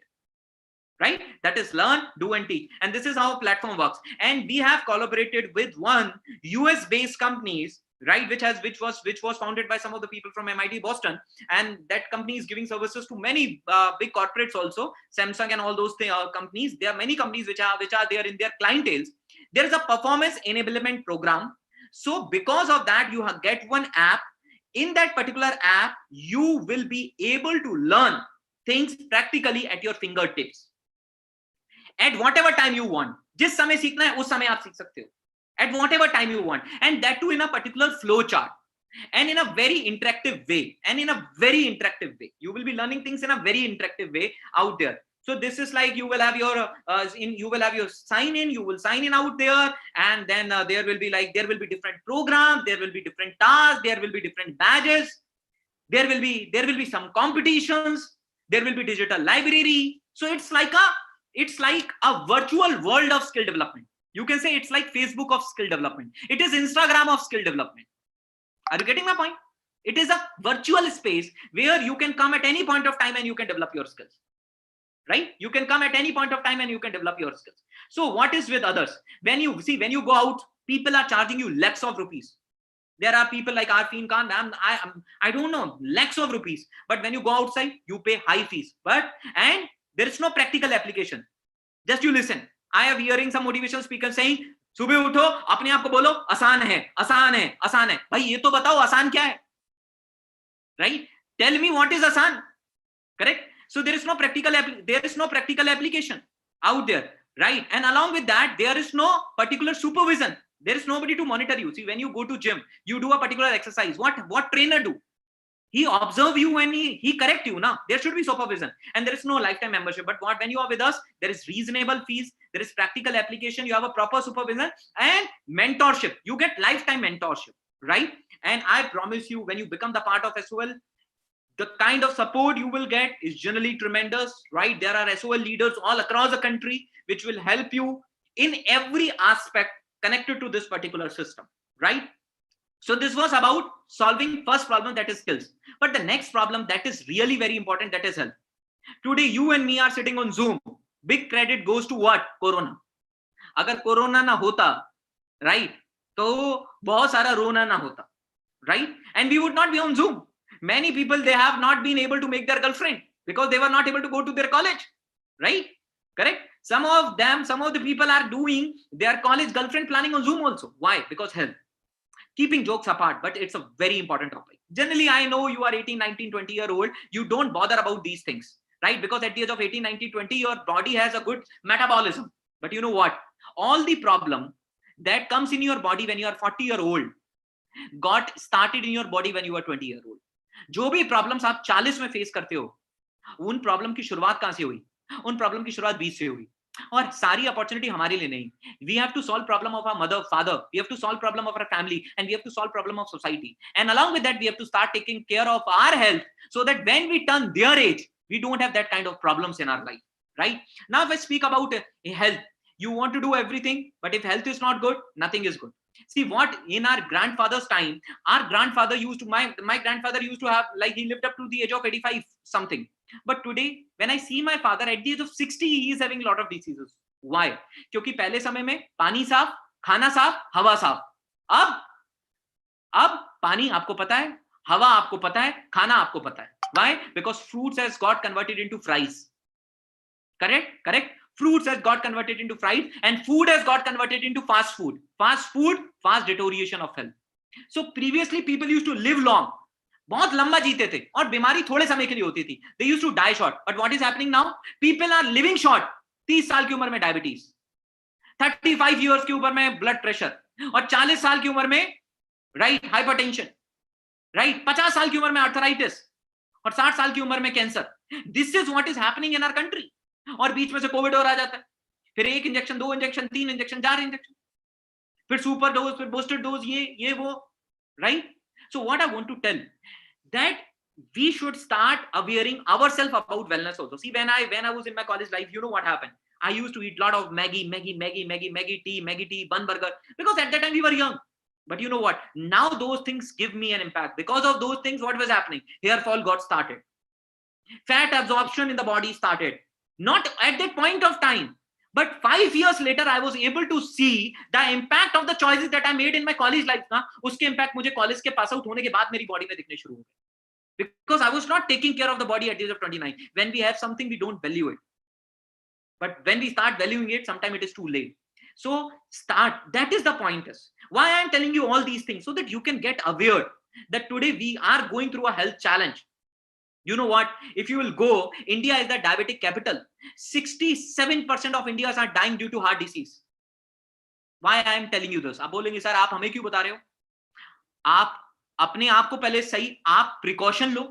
Right? That is learn, do, and teach. And this is how a platform works. And we have collaborated with one US-based companies, right, which was founded by some of the people from MIT Boston, and that company is giving services to many big corporates also, Samsung and all those companies. There are many companies which are there in their clientele. There is a performance enablement program. So because of that, you get one app. In that particular app, you will be able to learn things practically at your fingertips at whatever time you want. जिस समय सीखना है उस समय आप सीख सकते हो, at whatever time you want, and that too in a particular flow chart, and in a very interactive way. You will be learning things in a very interactive way out there. So this is like you will have your sign in. You will sign in out there, and then there will be different programs, there will be different tasks, there will be different badges, there will be some competitions, there will be digital library. So it's like a virtual world of skill development. You can say it's like Facebook of skill development. It is Instagram of skill development. Are you getting my point? It is a virtual space where you can come at any point of time and you can develop your skills. Right? You can come at any point of time and you can develop your skills. So what is with others? When you go out, people are charging you lakhs of rupees. There are people like Arfeen Khan, I don't know, lakhs of rupees. But when you go outside, you pay high fees. And There is no practical application. Just you listen. I am hearing some motivational speakers saying, सुबह उठो, अपने आप को बोलो आसान है, आसान है, आसान है. भाई ये तो बताओ आसान क्या है? Right? Tell me what is आसान. Correct? So there is no practical application out there, right? And along with that, there is no particular supervision. There is nobody to monitor you. See, when you go to gym, you do a particular exercise. What trainer do? He observe you when he correct you. Now there should be supervision, and there is no lifetime membership. But when you are with us, there is reasonable fees, there is practical application, you have a proper supervision and mentorship. You get lifetime mentorship, right? And I promise you, when you become the part of SOL, the kind of support you will get is generally tremendous, right? There are SOL leaders all across the country which will help you in every aspect connected to this particular system, right? So this was about solving first problem, that is skills. But the next problem that is really very important, that is health. Today you and me are sitting on Zoom. Big credit goes to what? Corona. Agar Corona na hota, right? To bahut sara rona na hota, right? And we would not be on Zoom. Many people, they have not been able to make their girlfriend because they were not able to go to their college, right? Correct? Some of the people are doing their college girlfriend planning on Zoom also. Why? Because health. Keeping jokes apart, but it's a very important topic. Generally, I know you are 18, 19, 20-year-old. You don't bother about these things, right? Because at the age of 18, 19, 20, your body has a good metabolism. But you know what? All the problem that comes in your body when you are 40-year-old got started in your body when you were 20-year-old. जो भी problems आप 40 में face करते हो, उन problem की शुरुआत कहां से हुई? उन प्रॉब्लम की शुरुआत 20 से हुई. और सारी अपॉर्चुनिटी हमारे लिए नहीं. We have to solve problem of our mother, father. We have to solve problem of our family, and we have to solve problem of society. And along with that, we have to start taking care of our health so that when we turn their age, we don't have that kind of problems in our life, right? Now, if I speak about health, you want to do everything, but if health is not good, nothing is good. See, what in our grandfather's time, our grandfather used to, my grandfather used to have, like, he lived up to the age of 85 something. But today, when I see my father at the age of 60, he is having a lot of diseases. Why? क्योंकि पहले समय में पानी साफ, खाना साफ, हवा साफ. अब पानी आपको पता है, हवा आपको पता है, खाना आपको पता है. Why? Because fruits has got converted into fries. Correct? Fruits has got converted into fries, and food has got converted into fast food. Fast deterioration of health. So previously people used to live long. बहुत लंबा जीते थे और बीमारी थोड़े समय के लिए होती थी. They used to die short. But what is happening now? People are living short. 30 साल की उम्र में डायबिटीज, 35 years की उम्र में ब्लड प्रेशर, और 40 साल की उम्र में राइट हाइपरटेंशन, राइट 50 साल की उम्र में आर्थराइटिस, और 60 साल की उम्र में cancer. This is what is happening in our country. और बीच में से कोविड और आ जाता है, फिर 1 इंजेक्शन, 2 इंजेक्शन, 3 इंजेक्शन, 4 इंजेक्शन, फिर सुपर डोज, फिर बूस्टर डोज, ये वो, right? So what I want to tell, that we should start awareing ourselves about wellness also. See, when I was in my college life, you know what happened? I used to eat a lot of Maggie tea, bun burger, because at that time we were young. But you know what? Now those things give me an impact. Because of those things, what was happening? Hair fall got started. Fat absorption in the body started. Not at that point of time. But 5 years later, I was able to see the impact of the choices that I made in my college life. ना, उसके impact मुझे college के pass out होने के बाद मेरी body में दिखने शुरू हो गए. Because I was not taking care of the body at the age of 29. When we have something, we don't value it. But when we start valuing it, sometimes it is too late. So start. That is the point. Why I am telling you all these things, so that you can get aware that today we are going through a health challenge. You know what? If you will go, India is the diabetic capital. 67% of Indians are dying due to heart disease. Why I am telling you this? आप बोलेंगे sir आप हमें क्यों बता रहे हो? आप अपने आप को पहले सही आप प्रिकॉशन लो,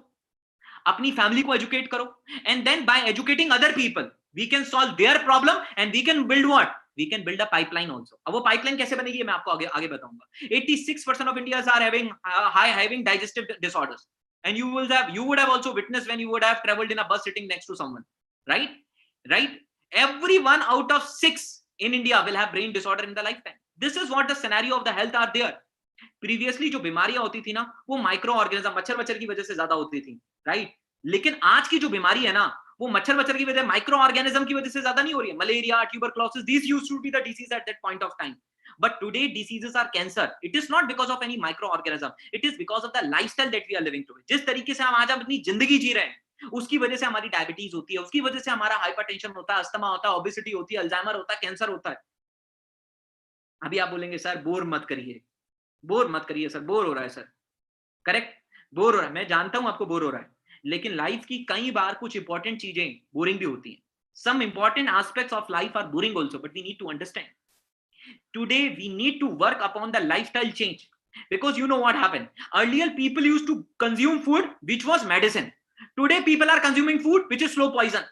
अपनी फैमिली को एजुकेट करो, and then by educating other people, we can solve their problem and we can build what? We can build a pipeline also. अब वो pipeline कैसे बनेगी मैं आपको आगे बताऊंगा. 86% of Indians are having digestive disorders. And you would have also witnessed when you would have traveled in a bus sitting next to someone, right? Every 1 out of 6 in India will have brain disorder in the lifetime. This is what the scenario of the health are there. Previously जो बीमारियां होती थी ना, वो micro organism, मच्छर की वजह से ज्यादा होती थी, right? लेकिन आज की जो बीमारी है ना, वो मच्छर की वजह, माइक्रो ऑर्गेनिज्म की वजह से ज्यादा नहीं हो रही है. Malaria, tuberculosis, these used to be the disease at that point of time. But today diseases are cancer. It is not because of any microorganism. It is because of the lifestyle that we are living today. जिस तरीके से हम आज अपनी जिंदगी जी रहे हैं, उसकी वजह से हमारी डायबिटीज होती है, उसकी वजह से हमारा हाइपरटेंशन होता है, अस्थमा होता है, ओबेसिटी होती है, अल्जाइमर होता है, कैंसर होता है। अभी आप बोलेंगे सर बोर मत करिए, बोर मत करिए सर, बोर हो रहा है सर, करेक्ट, बोर हो रहा है, मैं जानता हूं आपको बोर हो रहा है, लेकिन लाइफ की कई बार कुछ इंपॉर्टेंट चीजें बोरिंग भी होती हैं। Some important aspects of life are boring also, but we need to understand today we need to work upon the lifestyle change, because you know what happened, earlier people used to consume food which was medicine, today people are consuming food which is slow poison।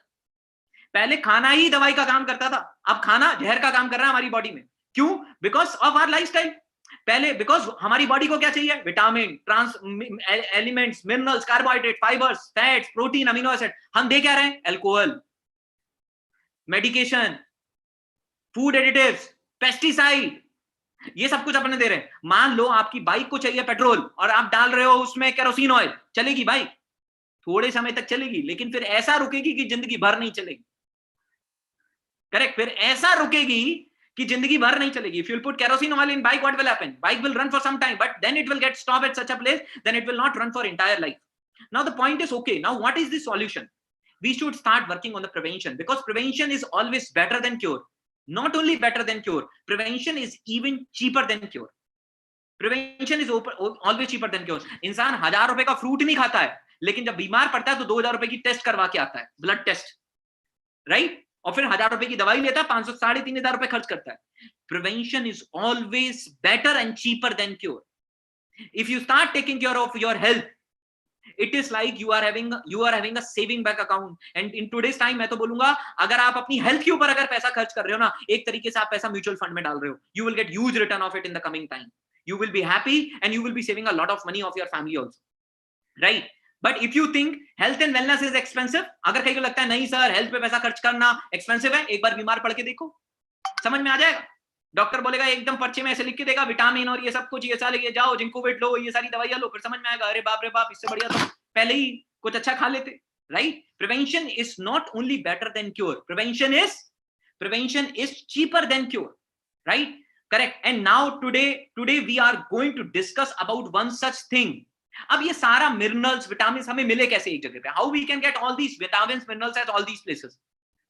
पहले खाना ही दवाई का काम करता था, अब खाना जहर का काम कर रहा है हमारी बॉडी में। क्यों? Because of our lifestyle. पहले बिकॉज हमारी बॉडी को क्या चाहिए, vitamin, trans elements, minerals, carbohydrate, fibres, fats, protein, amino acid. हम दे क्या रहे हैं, alcohol, medication, food additives, pesticide, ये सब कुछ अपने दे रहे हैं। मान लो आपकी बाइक को चाहिए पेट्रोल और आप डाल रहे हो उसमें केरोसिन ऑयल, चलेगी बाइक? थोड़े समय तक चलेगी, लेकिन फिर ऐसा रुकेगी कि जिंदगी भर नहीं चलेगी। करेक्ट, फिर ऐसा रुकेगी कि जिंदगी भर नहीं चलेगी। If you'll put kerosene oil in bike, what will happen? Bike will run for some time, but then it will get stopped at such a place, then it will not run for entire life. Now the point is, okay, now what is the solution? We should start working on the prevention, because prevention is always better than cure. Not only better than cure, prevention is even cheaper than cure. Prevention is always cheaper than cure. इंसान 1000 रुपए का fruit नहीं खाता है, लेकिन जब बीमार पड़ता है तो 2000 रुपए की टेस्ट करवा के आता है, ब्लड टेस्ट, राइट? और फिर 1000 रुपए की दवाई लेता है, 500 3,500 रुपए खर्च करता है। Prevention is always better and cheaper than cure. If you start taking care of your health, it is like you are having a saving bank account. And in today's time मैं तो बोलूंगा, अगर आप अपनी हेल्थ के ऊपर अगर पैसा खर्च कर रहे हो ना, एक तरीके से आप पैसा म्यूचुअल फंड में डाल रहे हो, you will get huge return of it in the coming time. You will be happy and you will be saving a lot of money of your family also, right? But if you think health and wellness is expensive, अगर कहीं को लगता है नहीं sir health पे पैसा खर्च करना एक्सपेंसिव है, एक बार बीमार पड़ के देखो, समझ में आ जाएगा। डॉक्टर बोलेगा, एकदम पर्चे में ऐसे लिख के देगा, विटामिन और ये सब कुछ, ये सारे ये जाओ जिंकोविट लो, ये सारी दवाइयां लो, फिर समझ में आएगा, अरे बाप रे बाप, इससे बढ़िया तो पहले ही कुछ अच्छा खा लेते, right? Prevention is not only better than cure, prevention is cheaper than cure, right? Correct. And now today we are going to discuss about one such thing. अब ये सारा मिनरल्स, विटामिन हमें मिले कैसे एक जगह पे? How we can get all these vitamin, minerals at all these places?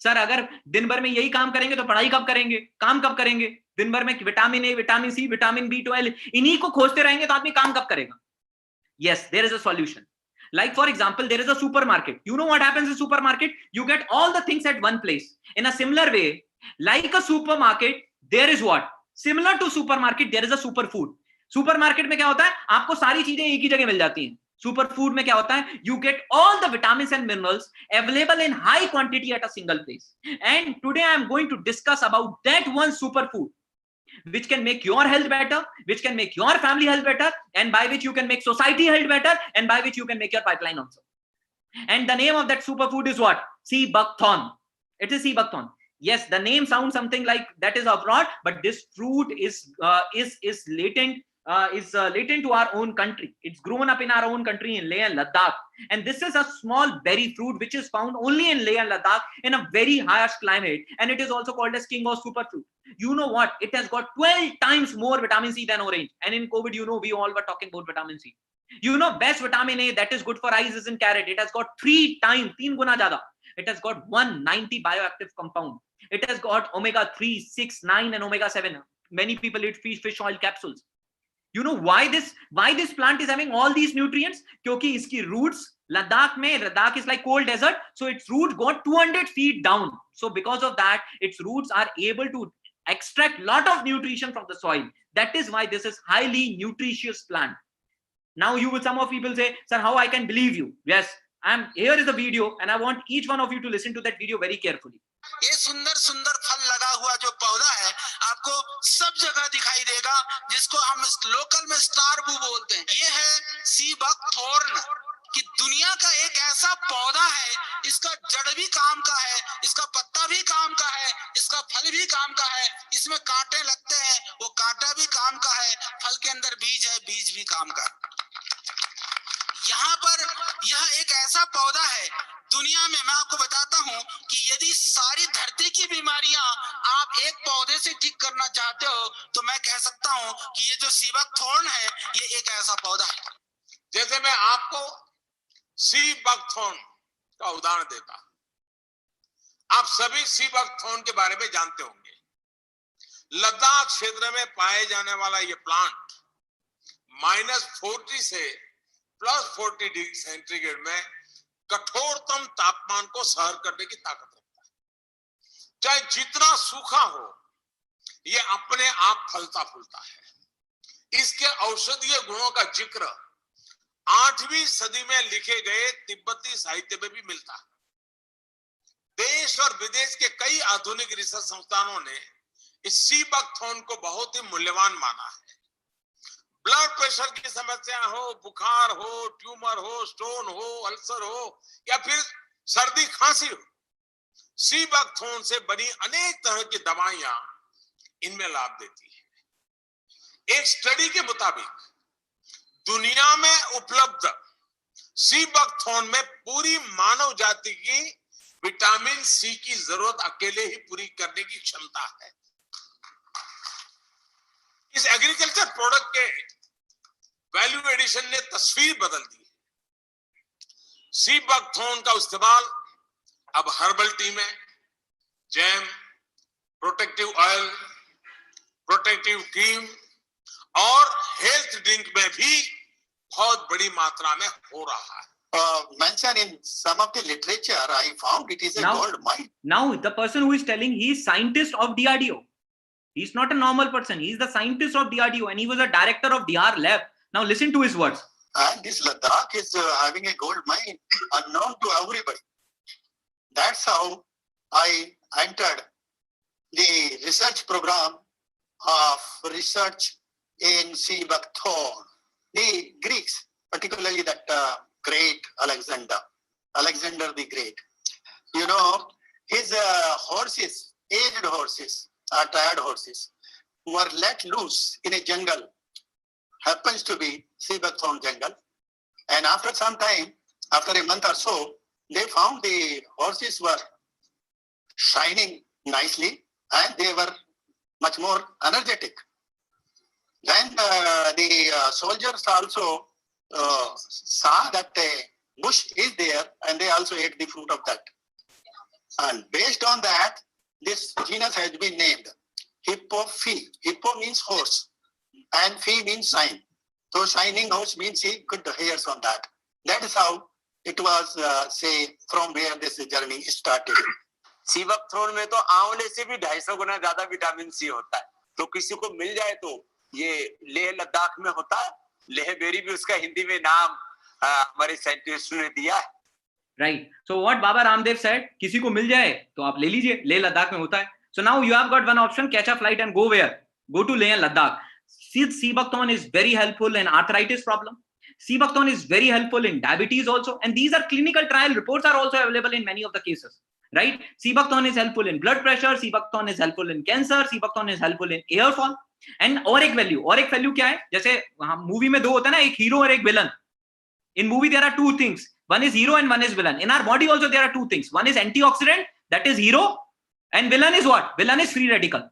Sir अगर दिन भर में यही काम करेंगे तो पढ़ाई कब करेंगे, काम कब करेंगे? दिन भर में vitamin A, vitamin C, vitamin B12, इन्हीं को खोजते रहेंगे तो आदमी काम कब करेगा? Yes, there is a solution. Like for example, there is a supermarket. You know what happens in supermarket? You get all the things at one place. In a similar way, like a supermarket, there is what? Similar to supermarket, there is a superfood. Supermarket में क्या होता है, आपको सारी चीजें एक ही जगह मिल जाती हैं। सुपर फूड में क्या होता है, you get all the vitamin and minerals available in high quantity at a single place. And today I am going to discuss about that one super food which can make your health better, which can make your family health better, and by which you can make society health better, and by which you can make your pipeline also. And the name of that superfood is what? Sea buckthorn. It is sea buckthorn. Yes, the name sounds something like that is abroad, but this fruit is latent to our own country. It's grown up in our own country in Leh and Ladakh, and this is a small berry fruit which is found only in Leh and Ladakh in a very harsh climate, and it is also called as king of superfruit. You know what? It has got 12 times more vitamin C than orange. And in COVID, you know, we all were talking about vitamin C. You know, best vitamin A that is good for eyes is in carrot. It has got 3 times, 3 guna zyada. It has got 190 bioactive compound. It has got omega 3, 6, 9 and omega 7. Many people eat fish oil capsules. You know why this plant is having all these nutrients? क्योंकि इसकी roots Ladakh में, Ladakh is like cold desert, so its roots got 200 feet down. So because of that, its roots are able to extract lot of nutrition from the soil. That is why this is highly nutritious plant. Now some of people say, sir, how I can believe you? Yes, here is the video, and I want each one of you to listen to that video very carefully. ये सुंदर सुंदर फल लगा हुआ जो पौधा है आपको सब जगह दिखाई देगा, जिसको हम लोकल में स्टार बू बोलते हैं। ये है सी बकथॉर्न, कि दुनिया का एक ऐसा पौधा है, इसका जड़ भी काम का है, इसका पत्ता भी काम का है, इसका फल भी काम का है, इसमें कांटे लगते हैं, वो कांटा भी काम का है, फल के अंदर बीज है, बीज भी काम का है। यहाँ पर यह एक ऐसा पौधा है दुनिया में, मैं आपको बताता हूँ कि यदि सारी धरती की बीमारियां आप एक पौधे से ठीक करना चाहते हो, तो मैं कह सकता हूँ कि ये जो सी बकथॉर्न है, ये एक ऐसा पौधा है। जैसे मैं आपको सी बकथॉर्न का उदाहरण देता हूं। आप सभी सीबकथॉर्न के बारे में जानते होंगे। लद्दाख क्षेत्र में पाए जाने वाला यह प्लांट -40 से +40 डिग्री सेंटीग्रेड में कठोरतम तापमान को सहन करने की ताकत रखता है। चाहे जितना सूखा हो, यह अपने आप फलता फूलता है। इसके औषधीय गुणों का जिक्र 8वीं सदी में लिखे गए तिब्बती साहित्य में भी मिलता है। देश और विदेश के कई आधुनिक रिसर्च संस्थानों ने इस सीबकथॉर्न को बहुत ही मूल्यवान माना है। ब्लड प्रेशर की समस्या हो, बुखार हो, ट्यूमर हो, स्टोन हो, अल्सर हो या फिर सर्दी खांसी हो, सीबकथॉर्न से बनी अनेक तरह की दवाइयां इनमें लाभ देती है। एक स्टडी के मुताबिक दुनिया में उपलब्ध सीबकथॉर्न में पूरी मानव जाति की विटामिन सी की जरूरत अकेले ही पूरी करने की क्षमता है। इस एग्रीकल्चर प्रोडक्ट के वैल्यू एडिशन ने तस्वीर बदल दी है। सीबकथॉर्न का इस्तेमाल अब हर्बल टी में, jam, protective oil, protective cream और हेल्थ ड्रिंक में भी बहुत बड़ी मात्रा में हो रहा है। Mentioned in some of the literature, I found it is a gold mine. Now the person who is telling, he is scientist of DRDO. He's not a normal person. He is the scientist of DRDO, and he was a director of DR lab. Now listen to his words. And this Ladakh is having a gold mine unknown to everybody. That's how I entered the research program of research in Seabakthorn. The Greeks, particularly that great Alexander the Great, you know, his horses, aged horses, tired horses, were let loose in a jungle, happens to be Seabakthorn jungle. And after some time, after a month or so, they found the horses were shining nicely and they were much more energetic. Then the soldiers also saw that a bush is there and they also ate the fruit of that. And based on that, this genus has been named Hippophae. Hippo means horse and phi means shine. So shining horse means he could hairs on that. That is how it was, say, from where this journey started. Sea buckthorn में तो आंवले से भी 250 गुना ज्यादा vitamin C होता है। तो किसी को मिल जाए तो ये लेह लद्दाख में होता है। लेह बेरी भी उसका हिंदी में नाम हमारे साइंटिस्ट ने दिया है। Right. So what Baba Ramdev said, किसी को मिल जाए तो आप ले लीजिए, लेह लद्दाख में होता है. So now you have got one option, catch a flight and go where? Go to Leh and Ladakh. Seabakthorn is very helpful in arthritis problem. Seabakthorn is very helpful in diabetes also, and these are clinical trial reports are also available in many of the cases. Right? Seabakthorn is helpful in blood pressure. Seabakthorn is helpful in cancer. Seabakthorn is helpful in hair fall. And auric value क्या है? जैसे movie में दो होता है ना, एक hero और एक villain. In movie there are two things. One is hero and one is villain. In our body also there are two things. One is antioxidant, that is hero, and villain is what? Villain is free radical.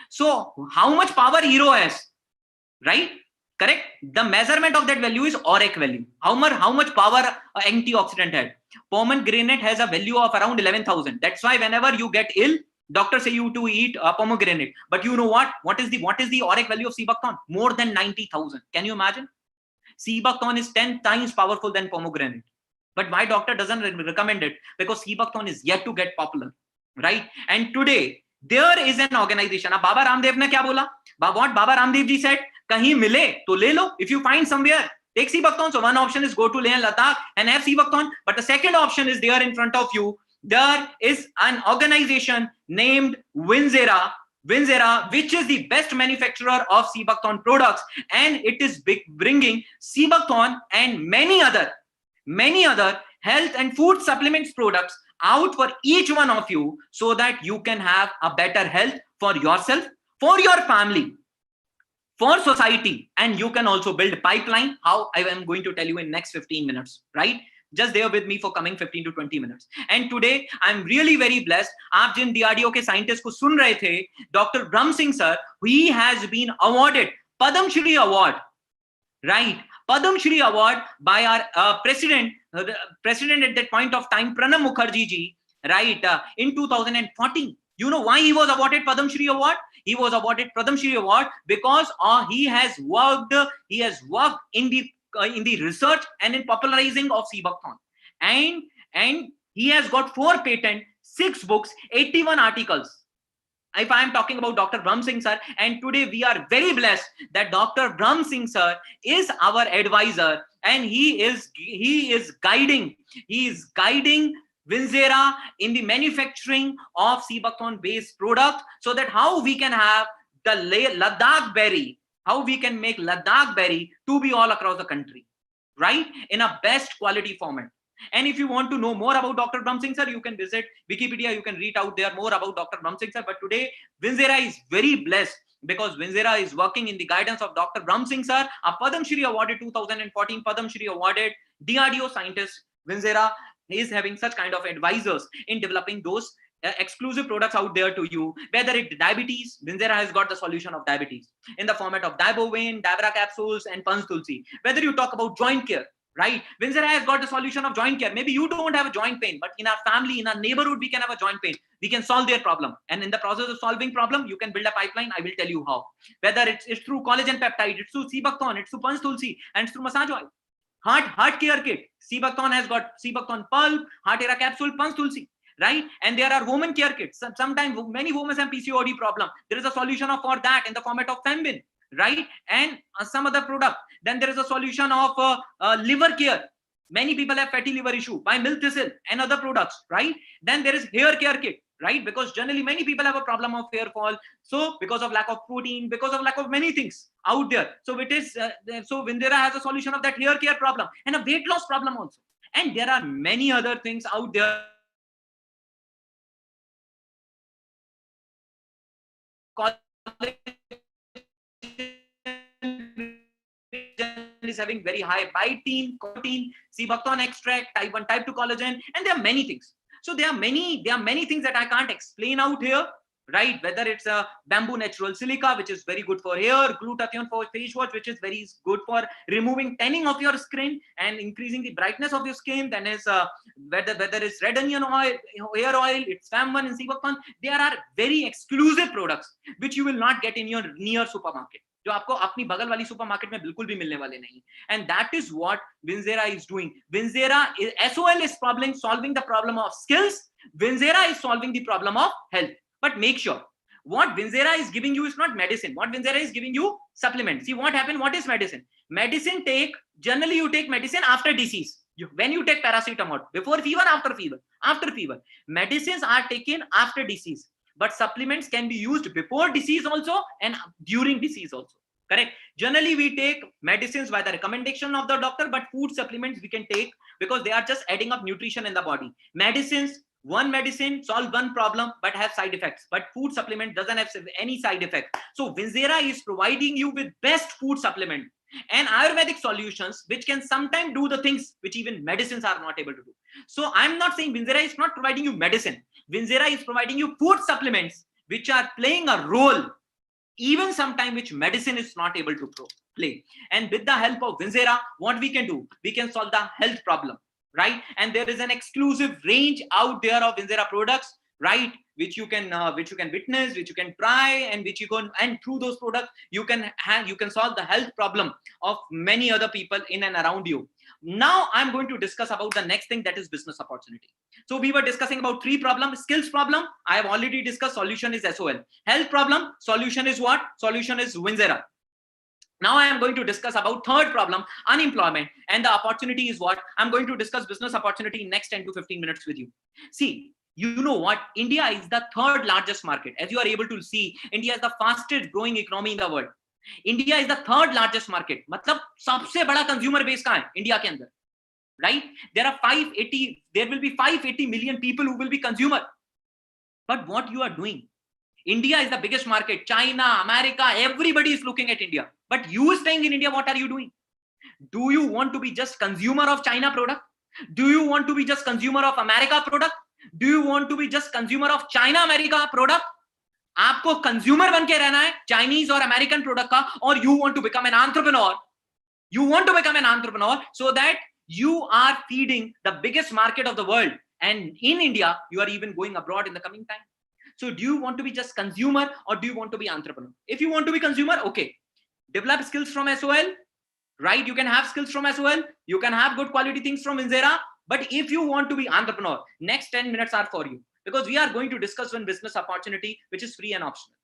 So how much power hero has? Right? Correct? The measurement of that value is auric value. How much power antioxidant had? Pomegranate has a value of around 11,000. That's why whenever you get ill, doctors say you to eat pomegranate. But you know what? What is the auric value of Seabakthorn? More than 90,000. Can you imagine? Seabakthorn is 10 times powerful than pomegranate. But why doctor doesn't recommend it? Because Seabakthorn is yet to get popular, right? And today there is an organization. Now Baba Ramdev ne kya bola? What Baba Ramdev ji said? Kahin mile to le lo. If you find somewhere, take Seabakthorn. So one option is go to Leh and Ladakh and have Seabakthorn. But the second option is there in front of you. There is an organization named Winzera, which is the best manufacturer of Seabakthorn products, and it is bringing Seabakthorn and many other health and food supplements products out for each one of you, so that you can have a better health for yourself, for your family, for society, and you can also build a pipeline. How I am going to tell you in next 15 minutes, right? Just there with me for coming 15 to 20 minutes. And today I'm really very blessed. आप जिन DRDO के scientists को सुन रहे थे, Dr. Brahm Singh sir, he has been awarded Padam Shri Award, right? Padam Shri Award by our president at that point of time, Pranab Mukherjee ji, right, in 2014. You know why he was awarded Padam Shri Award? He was awarded Padam Shri Award because he has worked in the research and in popularizing of Seebuckthorn, and he has got 4 patents, 6 books, 81 articles. If I am talking about Dr. Brahm Singh sir, and today we are very blessed that Dr. Brahm Singh sir is our advisor, and he is guiding Winzera in the manufacturing of Seebuckthorn based product, so that how we can have the Ladakh berry, how we can make Ladakh berry to be all across the country, right, in a best quality format. And if you want to know more about Dr. Brahm Singh sir, you can visit Wikipedia, you can read out there more about Dr. Brahm Singh sir. But today, Winzera is very blessed because Winzera is working in the guidance of Dr. Brahm Singh sir, a Padam Shri awarded 2014 Padam Shri awarded DRDO scientist. Winzera is having such kind of advisors in developing those exclusive products out there to you. Whether it's diabetes, Winzera has got the solution of diabetes in the format of Dibovane, Davra capsules, and Panch Tulsi. Whether you talk about joint care, right, Winzera has got the solution of joint care. Maybe you don't have a joint pain, but in our family, in our neighborhood, we can have a joint pain. We can solve their problem, and in the process of solving problem, you can build a pipeline. I will tell you how. Whether it's through collagen peptide, it's through Seebuckthorn, it's through Panch Tulsi, and it's through massage oil. Heart care kit, Seebuckthorn has got Seebuckthorn pulp, Heart Era capsule, Panch Tulsi, right? And there are women care kits. Sometimes many women have PCOD problem. There is a solution for that in the format of Fembin, right? And some other product. Then there is a solution of liver care. Many people have fatty liver issue by milk thistle and other products, right? Then there is hair care kit, right? Because generally many people have a problem of hair fall. So because of lack of protein, because of lack of many things out there. So it is, so Winzera has a solution of that hair care problem and a weight loss problem also. And there are many other things out there. Is having very high biotin, protein, Seebuckthorn extract, type 1, type 2 collagen, and there are many things. So there are many things that I can't explain out here, right? Whether it's a bamboo natural silica, which is very good for hair, glutathione for face wash, which is very good for removing tanning of your skin and increasing the brightness of your skin. Then is whether it's red onion oil, hair oil, it's Fam1 and Seebuckthorn. There are very exclusive products which you will not get in your near supermarket. जो आपको अपनी बगल वाली supermarket में बिल्कुल भी मिलने वाले नहीं. And that is what Winzera is doing. Winzera SOL is solving the problem of skills. Winzera is solving the problem of health. But make sure what Winzera is giving you is not medicine. What Winzera is giving you supplement. See what happened. What is medicine? Medicine generally you take medicine after disease. When you take paracetamol, before fever, after fever. Medicines are taken after disease. But supplements can be used before disease also and during disease also. Correct? Generally, we take medicines by the recommendation of the doctor, but food supplements we can take because they are just adding up nutrition in the body. One medicine solve one problem but have side effects. But food supplement doesn't have any side effect. So Winzera is providing you with best food supplement and Ayurvedic solutions which can sometimes do the things which even medicines are not able to do. So I'm not saying Winzera is not providing you medicine. Winzera is providing you food supplements which are playing a role even sometime which medicine is not able to play. And with the help of Winzera, what we can do, we can solve the health problem, right? And there is an exclusive range out there of Winzera products, right? Which you can witness, which you can try, and which you can, and through those products you can solve the health problem of many other people in and around you. Now I'm going to discuss about the next thing, that is business opportunity. So we were discussing about 3 problems. Skills problem, I have already discussed. Solution is SOL. Health problem, solution is what? Solution is Winzera. Now I am going to discuss about 3rd problem, unemployment, and the opportunity is what? I'm going to discuss business opportunity in next 10 to 15 minutes with you. See, you know what? India is the 3rd largest market. As you are able to see, India is the fastest growing economy in the world. India is the 3rd largest market. मतलब सबसे बड़ा consumer base कहाँ है? India के अंदर, right? There will be 580 million people who will be consumer. But what you are doing? India is the biggest market. China, America, everybody is looking at India. But you staying in India, what are you doing? Do you want to be just consumer of China product? Do you want to be just consumer of America product? Do you want to be just consumer of China America product? आपको consumer बन के रहना है Chinese और American product का, और you want to become an entrepreneur You want to become an entrepreneur so that you are feeding the biggest market of the world. And in India, you are even going abroad in the coming time. So do you want to be just consumer or do you want to be entrepreneur? If you want to be consumer, okay, develop skills from SOL, right? You can have skills from SOL. You can have good quality things from Vinzera. But if you want to be entrepreneur, next 10 minutes are for you, because we are going to discuss one business opportunity which is free and optional.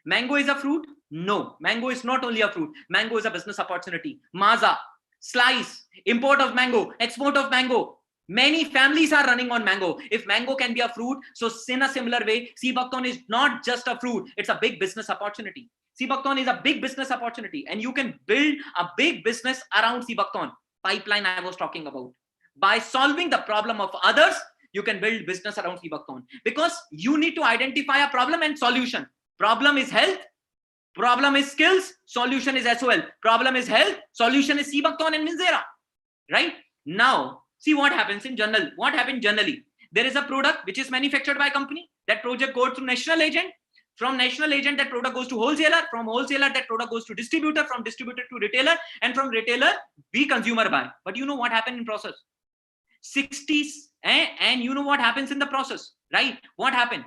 Mango is a fruit? No, mango is not only a fruit. Mango is a business opportunity. Maza, slice, import of mango, export of mango. Many families are running on mango. If mango can be a fruit, so in a similar way, Sea Buckthorn is not just a fruit, it's a big business opportunity. Sea Buckthorn is a big business opportunity, and you can build a big business around Sea Buckthorn. Pipeline I was talking about. By solving the problem of others, you can build business around Sea Buckthorn, because you need to identify a problem and solution. Problem is health, problem is skills, solution is SOL. Problem is health, solution is Sea Buckthorn and Vinzera. Right? Now, see what happens in general. What happened generally? There is a product which is manufactured by a company. That project goes to national agent. From national agent, that product goes to wholesaler. From wholesaler, that product goes to distributor. From distributor to retailer. And from retailer, we consumer buy. But you know what happened in process? 60s, and you know what happens in the process, right? What happened?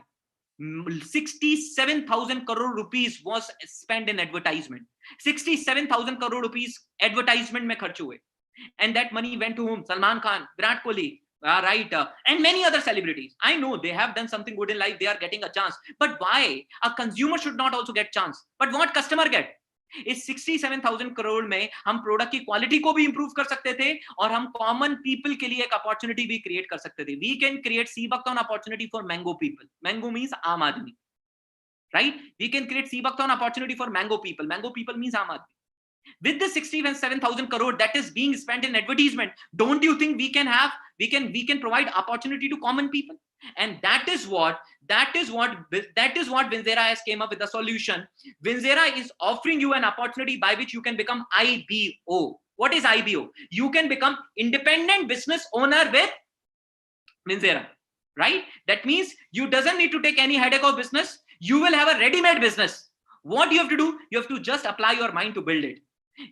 67,000 crore rupees was spent in advertisement. 67,000 crore rupees advertisement mein kharch hue. And that money went to whom? Salman Khan, Virat Kohli, right? And many other celebrities. I know they have done something good in life. They are getting a chance. But why? A consumer should not also get chance. But what customer get? इस 67,000 करोड़ में हम product की quality को भी improve कर सकते थे और हम कॉमन पीपल के लिए एक अपॉर्चुनिटी भी क्रिएट कर सकते थे. We can create sea buckthorn opportunity for mango people. Mango means आम आदमी, right? We can create sea buckthorn opportunity for mango people. Mango people means आम आदमी. With the 67,000 crore that is being spent in advertisement, don't you think we can provide opportunity to common people? And that is what Vinzera has came up with a solution. Vinzera is offering you an opportunity by which you can become IBO. What is IBO? You can become independent business owner with Vinzera, right? That means you doesn't need to take any headache of business. You will have a ready-made business. What you have to do? You have to just apply your mind to build it.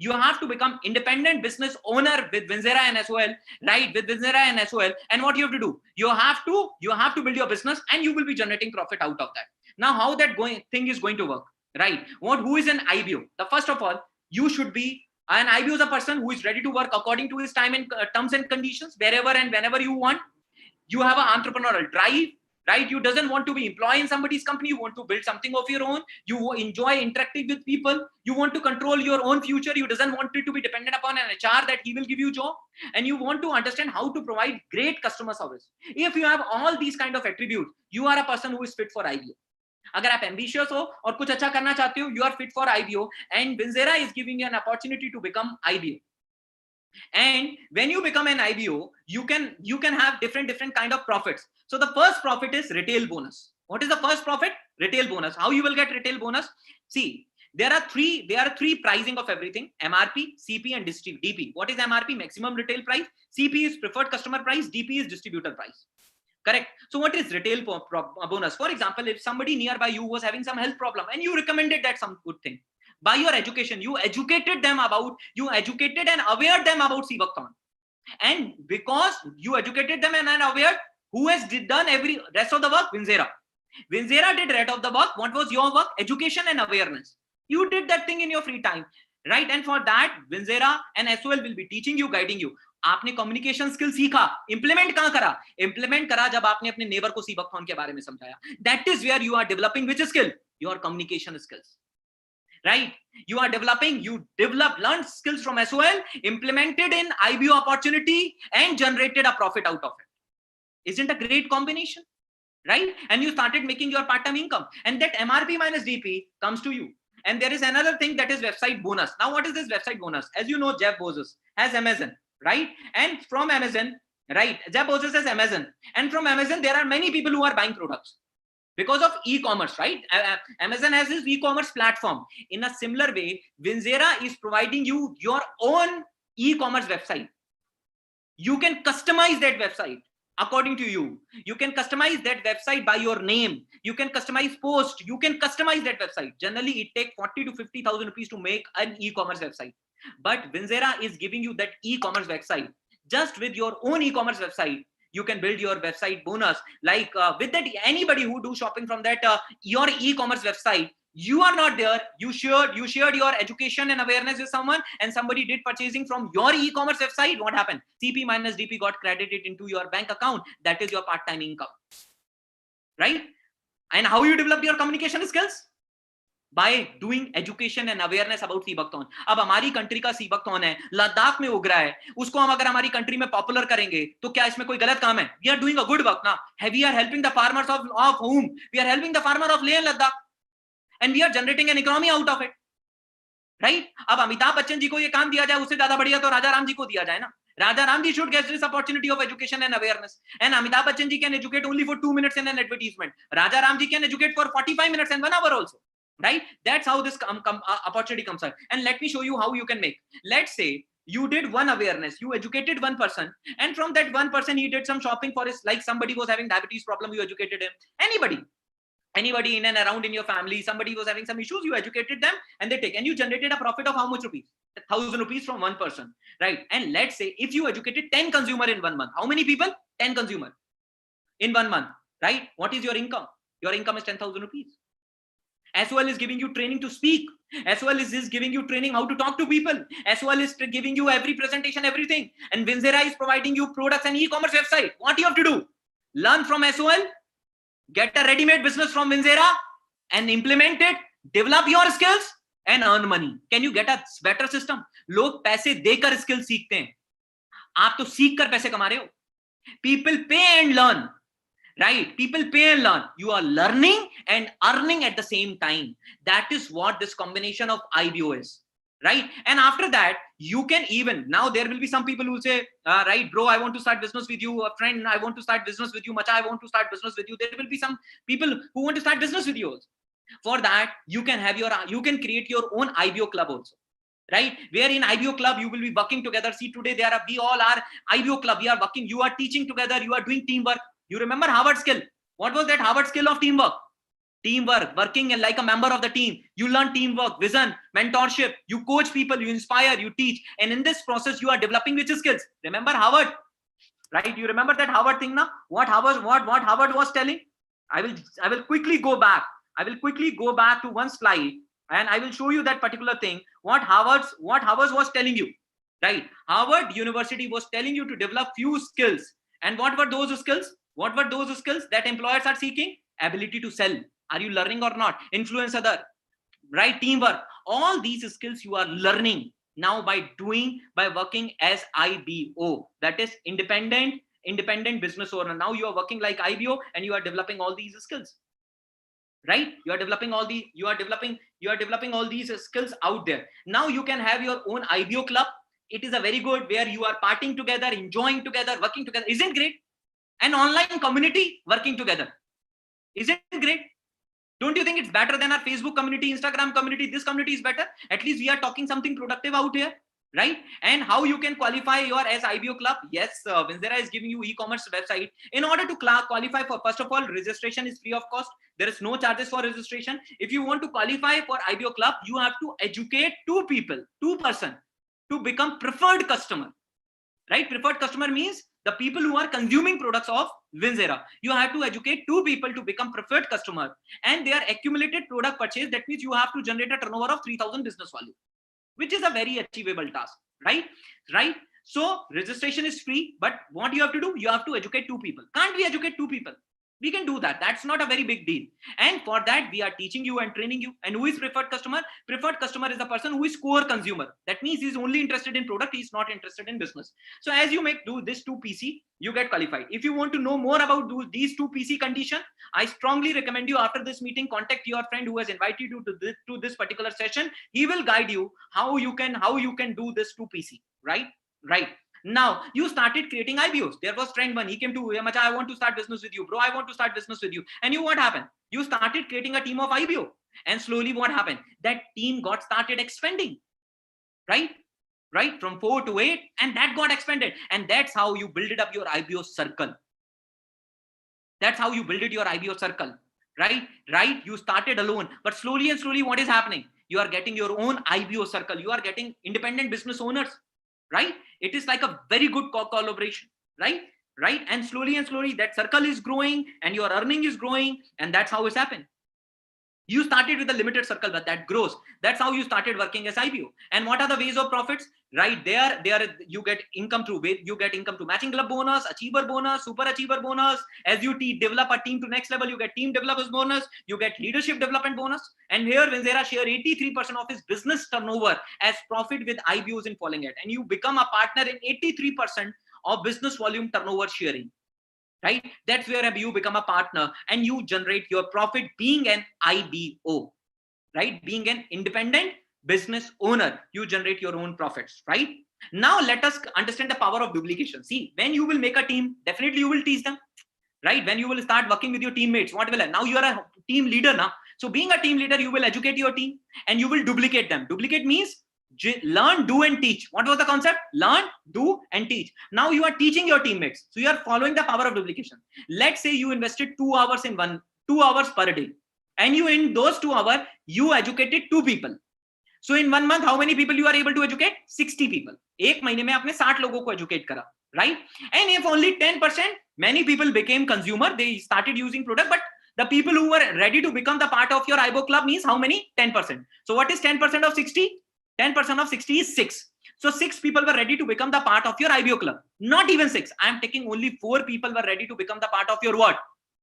You have to become independent business owner with Vinzera and SOL, right? With Vinzera and SOL. And what you have to do? You have to build your business, and you will be generating profit out of that. Now, how that thing is going to work, right? Who is an IBO? The first of all, you should be an IBO is a person who is ready to work according to his time and terms and conditions, wherever and whenever you want. You have an entrepreneurial drive, right? You doesn't want to be employed in somebody's company. You want to build something of your own. You enjoy interacting with people. You want to control your own future. You doesn't want it to be dependent upon an HR that he will give you job. And you want to understand how to provide great customer service. If you have all these kind of attributes, you are a person who is fit for IBO. अगर आप ambitious हो और कुछ अच्छा करना चाहते हो, you are fit for IBO. And Vinzera is giving you an opportunity to become IBO. And when you become an IBO, you can have different kind of profits. So the first profit is retail bonus. What is the first profit? Retail bonus. How you will get retail bonus? See, there are three pricing of everything: MRP, CP, and DP. What is MRP? Maximum retail price. CP is preferred customer price. DP is distributor price. Correct. So what is retail bonus? For example, if somebody nearby you was having some health problem and you recommended that some good thing, by your education, you educated and aware them about Sea Buckthorn. And because you educated them and aware, who has done every rest of the work? Vinzera. Vinzera did rest of the work. What was your work? Education and awareness. You did that thing in your free time, right? And for that, Vinzera and SOL will be teaching you, guiding you. आपने communication skill सीखा, implement कहाँ करा? Implement करा जब आपने अपने neighbor को Sea Buckthorn के बारे में समझाया. That is where you are developing which skill? Your communication skills. Right? You learned skills from SOL, implemented in IBO opportunity, and generated a profit out of it. Isn't a great combination? Right? And you started making your part-time income. And that MRP minus DP comes to you. And there is another thing that is website bonus. Now, what is this website bonus? As you know, Jeff Bezos has Amazon, right? And from Amazon, right? Jeff Bezos has Amazon. And from Amazon, there are many people who are buying products. Because of e-commerce, right? Amazon has this e-commerce platform. In a similar way, Vinzera is providing you your own e-commerce website. You can customize that website according to you. You can customize that website by your name. You can customize post. You can customize that website. Generally, it takes 40 to 50,000 rupees to make an e-commerce website. But Winzera is giving you that e-commerce website. Just with your own e-commerce website, you can build your website bonus. Like with that, anybody who do shopping from that your e-commerce website, you are not there. You shared your education and awareness with someone, and somebody did purchasing from your e-commerce website. What happened? CP minus DP got credited into your bank account. That is your part-time income, right? And how you develop your communication skills? By doing education and awareness about sea buckthorn. अब हमारी country का sea buckthorn है, लद्दाख में उग रहा है, उसको हम अगर हमारी कंट्री में पॉपुलर करेंगे तो क्या इसमें कोई गलत काम है? We are doing a good work now. We are helping the farmers of whom? We are helping the farmer of Leh and Ladakh, and we are generating an economy out of it, right? अब अमिताभ बच्चन जी को ये काम दिया जाए, उससे ज्यादा बढ़िया तो राजा राम जी को दिया जाए ना. Raja Ramji should get this opportunity of education and awareness. And Amitabh Bachchan ji can educate only for 2 minutes in an advertisement. Raja Ramji can educate for 45 minutes and 1 hour also. Right? That's how this opportunity comes out. And let me show you how you can make. Let's say you did one awareness, you educated one person, and from that one person he did some shopping for his, like somebody was having diabetes problem, you educated him. Anybody in and around in your family, somebody was having some issues, you educated them, and they take, and you generated a profit of how much rupees? 1,000 rupees from one person, right? And let's say if you educated 10 consumer in 1 month, how many people? 10 consumer in 1 month, right? What is your income? Your income is 10,000 rupees. As well as giving you training to speak, as well as is giving you training how to talk to people, as well as giving you every presentation, everything. And Winzera is providing you products and e-commerce website. What do you have to do? Learn from SOL, get a ready-made business from Winzera and implement it, develop your skills and earn money. Can you get a better system? लोग पैसे देकर skills सीखते हैं, आप तो सीख कर पैसे कमा रहे हो. People pay and learn, right? People pay and learn. You are learning and earning at the same time. That is what this combination of IBO is, right? And after that, you can even, now there will be some people who will say, right, bro, I want to start business with you. A friend, I want to start business with you. Macha, I want to start business with you. There will be some people who want to start business with you also. For that, you can have you can create your own IBO club also, right? Where in IBO club, you will be working together. See, today we all are IBO club. We are working, you are teaching together, you are doing teamwork. You remember Harvard skill? What was that Harvard skill of teamwork? Teamwork, working like a member of the team. You learn teamwork, vision, mentorship. You coach people, you inspire, you teach. And in this process, you are developing which skills? Remember Harvard, right? You remember that Harvard thing now? What Harvard was telling? I will quickly go back. I will quickly go back to one slide and I will show you that particular thing. What Harvard was telling you, right? Harvard University was telling you to develop few skills. And what were those skills? What were those skills that employers are seeking? Ability to sell. Are you learning or not? Influence other, right? Teamwork. All these skills you are learning now by working as IBO. That is independent business owner. Now you are working like IBO and you are developing all these skills, right? You are developing all these skills out there. Now you can have your own IBO club. It is a very good where you are partying together, enjoying together, working together. Isn't great? An online community working together. Isn't great? Don't you think it's better than our Facebook community, Instagram community? This community is better. At least we are talking something productive out here, right? And how you can qualify your as IBO club? Yes, Winzera is giving you e-commerce website. In order to qualify for, first of all, registration is free of cost. There is no charges for registration. If you want to qualify for IBO club, you have to educate two person to become preferred customer, right? Preferred customer means the people who are consuming products of Winzera. You have to educate two people to become preferred customer and their accumulated product purchase. That means you have to generate a turnover of 3,000 business value, which is a very achievable task, right? So registration is free, but what you have to do? You have to educate two people. Can't we educate two people? We can do that. That's not a very big deal. And for that, we are teaching you and training you. And who is preferred customer? Preferred customer is the person who is core consumer. That means he's only interested in product. He's not interested in business. So as you do this 2 PC, you get qualified. If you want to know more about these 2 PC condition, I strongly recommend you after this meeting, contact your friend who has invited you to this particular session. He will guide you how you can do this 2 PC, right? Now you started creating IBOs. There was trend one. He came to Macha, I want to start business with you, bro. I want to start business with you. And what happened? You started creating a team of IBO. And slowly what happened? That team got started expanding, right? From 4 to 8, and that got expanded. And that's how you build up your IBO circle. That's how you build it your IBO circle, right? You started alone, but slowly and slowly what is happening? You are getting your own IBO circle. You are getting independent business owners, right? It is like a very good collaboration, right? Right? And slowly that circle is growing and your earning is growing, and that's how it's happened. You started with a limited circle, but that grows. That's how you started working as IBO. And what are the ways of profits? Right there, you get income through matching club bonus, achiever bonus, super achiever bonus. As you develop a team to next level, you get team developers bonus, you get leadership development bonus. And here Vinsera share 83% of his business turnover as profit with IBOs in following it. And you become a partner in 83% of business volume turnover sharing. Right? That's where you become a partner and you generate your profit being an IBO, right? Being an independent business owner, you generate your own profits, right? Now let us understand the power of duplication. See, when you will make a team, definitely you will teach them, right? When you will start working with your teammates, what will happen? Now you are a team leader now. So being a team leader, you will educate your team and you will duplicate them. Duplicate means learn, do, and teach. What was the concept? Learn, do, and teach. Now you are teaching your teammates. So you are following the power of duplication. Let's say you invested 2 hours in 2 hours per day. And you, in those 2 hours, you educated 2 people. So in 1 month, how many people you are able to educate? 60 people. एक महीने में आपने 60 लोगों को educate करा, right? And if only 10%, many people became consumer, they started using product, but the people who were ready to become the part of your IBO club means how many? 10%. So what is 10% of 60? 10% of 60 is 6. So 6 people were ready to become the part of your IBO club. Not even 6. I am taking only 4 people were ready to become the part of your what?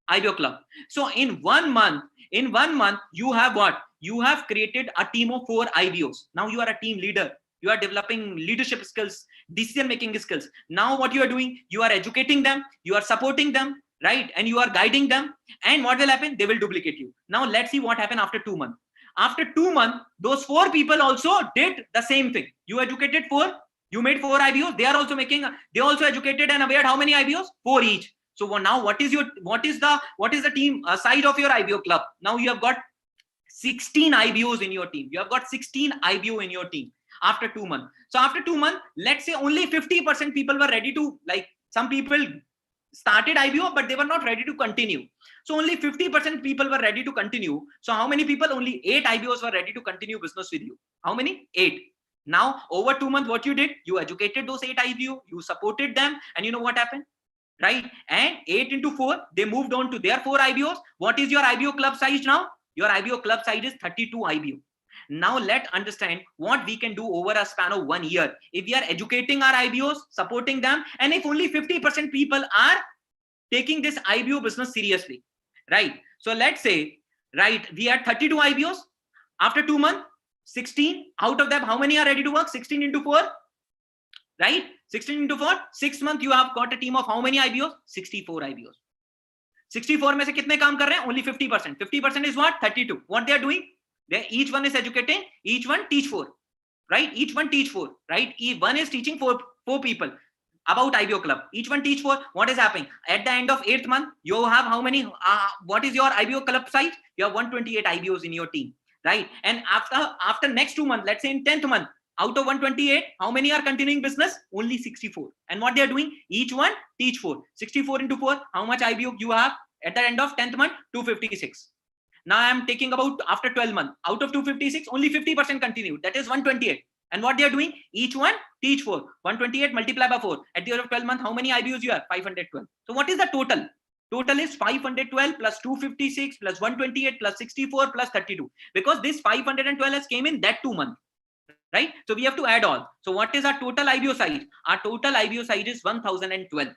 IBO club. So in 1 month, you have what? You have created a team of 4 IBOs. Now you are a team leader. You are developing leadership skills, decision making skills. Now what you are doing? You are educating them. You are supporting them, right? And you are guiding them. And what will happen? They will duplicate you. Now let's see what happened after 2 months. After 2 months, those 4 people also did the same thing. You educated 4, you made 4 IBOs. They are also they also educated and aware how many IBOs? 4 each. So now what is the team size of your IBO club? Now you have got 16 IBOs in your team. You have got 16 IBO in your team after 2 months. So after 2 months, let's say only 50% people were ready to, like, some people started IBO, but they were not ready to continue. So only 50% people were ready to continue. So how many people? Only 8 IBOs were ready to continue business with you. How many? 8. Now over 2 months, what you did? You educated those 8 IBO, you supported them, and you know what happened? Right? And 8 into 4, they moved on to their 4 IBOs. What is your IBO club size now? Your IBO club size is 32 IBO. Now let's understand what we can do over a span of 1 year. If we are educating our IBOs, supporting them, and if only 50% people are taking this IBO business seriously, right? So let's say, right, we had 32 IBOs. After 2 months, 16 out of them, how many are ready to work? 16 into 4, right? 16 into 4, 6 months, you have got a team of how many IBOs? 64 IBOs. 64 में से कितने काम कर रहे हैं? Only 50%. 50% is what? 32. What they are doing? Each one is educating, each one teach 4, right? Each one teach 4, right? One is teaching 4 people about IBO club. Each one teach 4. What is happening? At the end of 8th month, you have how many? What is your IBO club size? You have 128 IBOs in your team, right? And after next 2 months, let's say in 10th month, out of 128, how many are continuing business? Only 64. And what they are doing? Each one teach 4. 64 into 4, how much IBO you have? At the end of 10th month, 256. Now I am taking about after 12 months. Out of 256, only 50% continue. That is 128. And what they are doing? Each one teach 4. 128 multiplied by 4. At the end of 12 months, how many IBOs you have? 512. So what is the total? Total is 512 plus 256 plus 128 plus 64 plus 32. Because this 512 has came in that 2 months. Right? So we have to add all. So what is our total IBO size? Our total IBO size is 1012.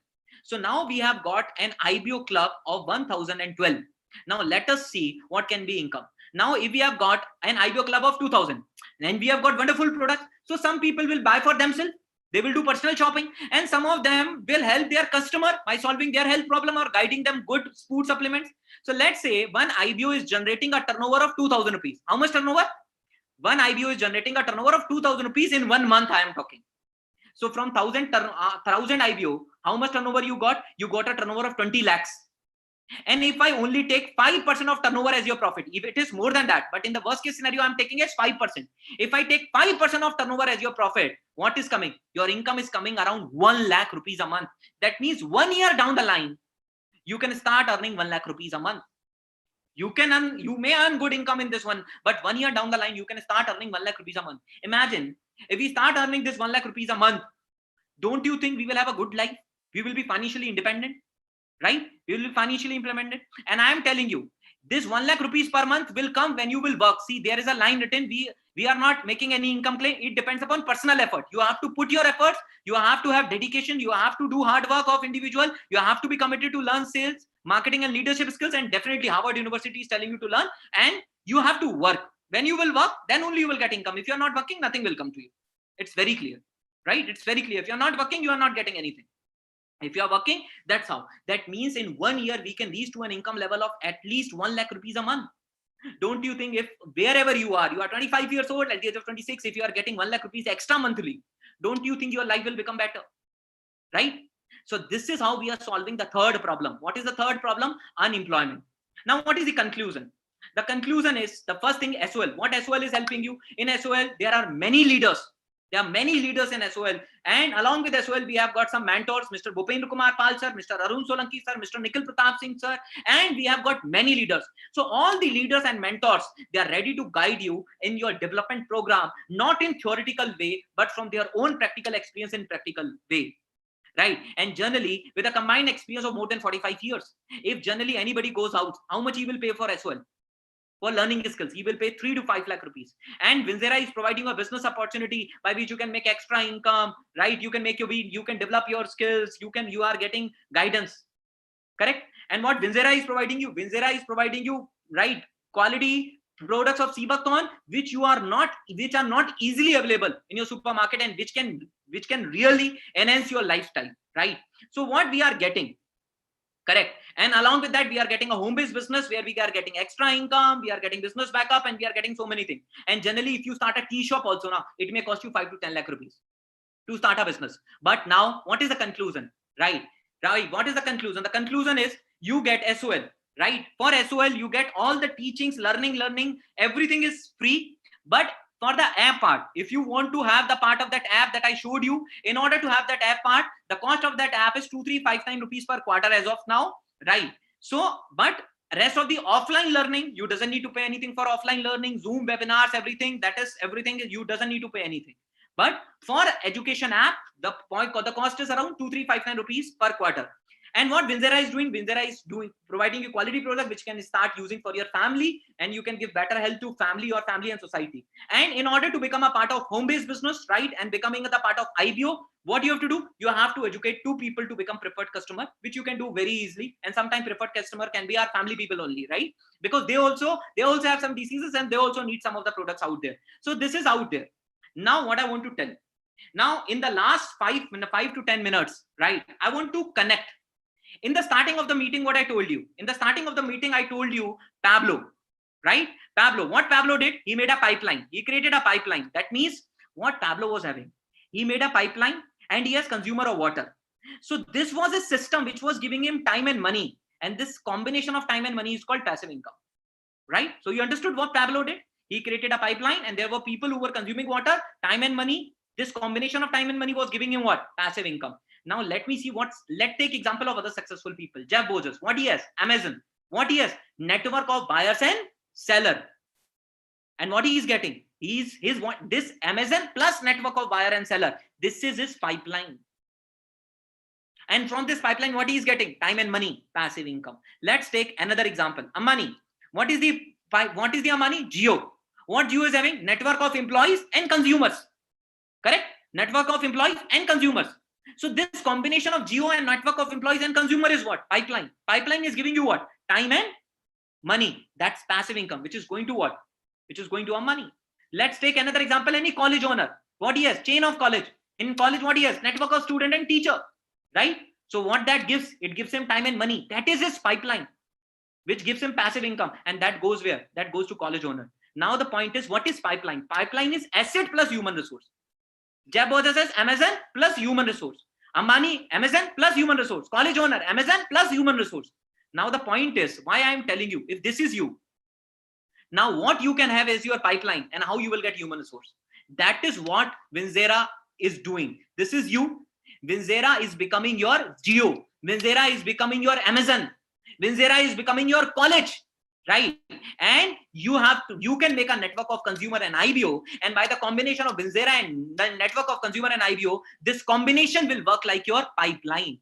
So now we have got an IBO club of 1012. Now let us see what can be income. Now if we have got an IBO club of 2000 and we have got wonderful products, so some people will buy for themselves, they will do personal shopping, and some of them will help their customer by solving their health problem or guiding them good food supplements. So let's say one IBO is generating a turnover of 2000 rupees. How much turnover? One IBO is generating a turnover of 2000 rupees in 1 month. I am talking. So from 1000 IBO, how much turnover you got? You got a turnover of 20 lakhs. And if I only take 5% of turnover as your profit, if it is more than that, but in the worst case scenario, I'm taking as 5%. If I take 5% of turnover as your profit, what is coming? Your income is coming around 1 lakh rupees a month. That means 1 year down the line, you can start earning 1 lakh rupees a month. You may earn good income in this one, but 1 year down the line, you can start earning 1 lakh rupees a month. Imagine if we start earning this 1 lakh rupees a month, don't you think we will have a good life? We will be financially independent, right? We will be financially independent. And I am telling you, this 1 lakh rupees per month will come when you will work. See, there is a line written, we are not making any income claim. It depends upon personal effort. You have to put your efforts. You have to have dedication. You have to do hard work of individual. You have to be committed to learn sales, marketing and leadership skills. And definitely Harvard University is telling you to learn, and you have to work. When you will work, then only you will get income. If you're not working, nothing will come to you. It's very clear, right? It's very clear. If you're not working, you are not getting anything. If you are working, that's how. That means in 1 year, we can reach to an income level of at least 1 lakh rupees a month. Don't you think, if wherever you are 25 years old, at the age of 26, if you are getting 1 lakh rupees extra monthly, don't you think your life will become better, right? So this is how we are solving the third problem. What is the third problem? Unemployment. Now, what is the conclusion? The conclusion is, the first thing, SOL. What SOL is helping you? In SOL, there are many leaders. There are many leaders in SOL, and along with SOL, we have got some mentors, Mr. Bhupendra Kumar Pal sir, Mr. Arun Solanki sir, Mr. Nikhil Pratap Singh sir, and we have got many leaders. So all the leaders and mentors, they are ready to guide you in your development program, not in theoretical way, but from their own practical experience in practical way. Right? And generally, with a combined experience of more than 45 years, if generally anybody goes out, how much he will pay for SOL? For learning skills, he will pay 3 to 5 lakh rupees. And Vinsera is providing a business opportunity by which you can make extra income, right? You can make you can develop your skills. You are getting guidance, correct? And what Vinsera is providing you? Vinsera is providing you, right, quality products of Seabakthon, which are not easily available in your supermarket, and which can really enhance your lifestyle, right? So what we are getting, correct? And along with that, we are getting a home-based business where we are getting extra income, we are getting business backup, and we are getting so many things. And generally, if you start a tea shop also now, it may cost you 5 to 10 lakh rupees to start a business. But now, what is the conclusion, right? Right? What is the conclusion? The conclusion is, you get SOL, right? For SOL, you get all the teachings, learning, everything is free. But for the app part, if you want to have the part of that app that I showed you, in order to have that app part, the cost of that app is 2359 rupees per quarter as of now, right? So, but rest of the offline learning, you doesn't need to pay anything for offline learning, Zoom webinars, everything. You doesn't need to pay anything. But for education app, the cost is around 2359 rupees per quarter. And what Vinsera is doing, providing you quality product which can start using for your family, and you can give better health to family and society. And in order to become a part of home-based business, right, and becoming the part of IBO, what you have to do, you have to educate 2 people to become preferred customer, which you can do very easily. And sometimes preferred customer can be our family people only, right? Because they also have some diseases, and they also need some of the products out there. So this is out there. Now, what I want to tell, now in the last 5 to 10 minutes, right, I want to connect. In the starting of the meeting, what I told you, I told you Pablo, right? What Pablo did, he made a pipeline. He created a pipeline. That means what Pablo was having, he made a pipeline, and he has consumer of water. So this was a system which was giving him time and money. And this combination of time and money is called passive income, right? So you understood what Pablo did? He created a pipeline, and there were people who were consuming water, time and money. This combination of time and money was giving him what? Passive income. Now let's take example of other successful people. Jeff Bezos, what he has? Amazon. What he has? Network of buyers and seller. And what he is getting? This Amazon plus network of buyer and seller. This is his pipeline. And from this pipeline, what he is getting? Time and money, passive income. Let's take another example. Ambani. What is the Ambani? Jio. What Jio is having? Network of employees and consumers. Correct? Network of employees and consumers. So this combination of Jio and network of employees and consumer is what? Pipeline. Pipeline is giving you what? Time and money. That's passive income, which is going to what? Which is going to money. Let's take another example. Any college owner. What he has? Chain of college. In college, what he has? Network of student and teacher. Right? So what that gives? It gives him time and money. That is his pipeline, which gives him passive income. And that goes where? That goes to college owner. Now the point is, what is pipeline? Pipeline is asset plus human resource. Jeff Bezos says Amazon plus human resource. Ambani, Amazon plus human resource. College owner, Amazon plus human resource. Now the point is, why I am telling you, if this is you, now what you can have is your pipeline, and how you will get human resource. That is what Vinsera is doing. This is you. Vinsera is becoming your Jio. Vinsera is becoming your Amazon. Vinsera is becoming your college, right? And you can make a network of consumer and IBO, and by the combination of Winzera and the network of consumer and IBO, this combination will work like your pipeline.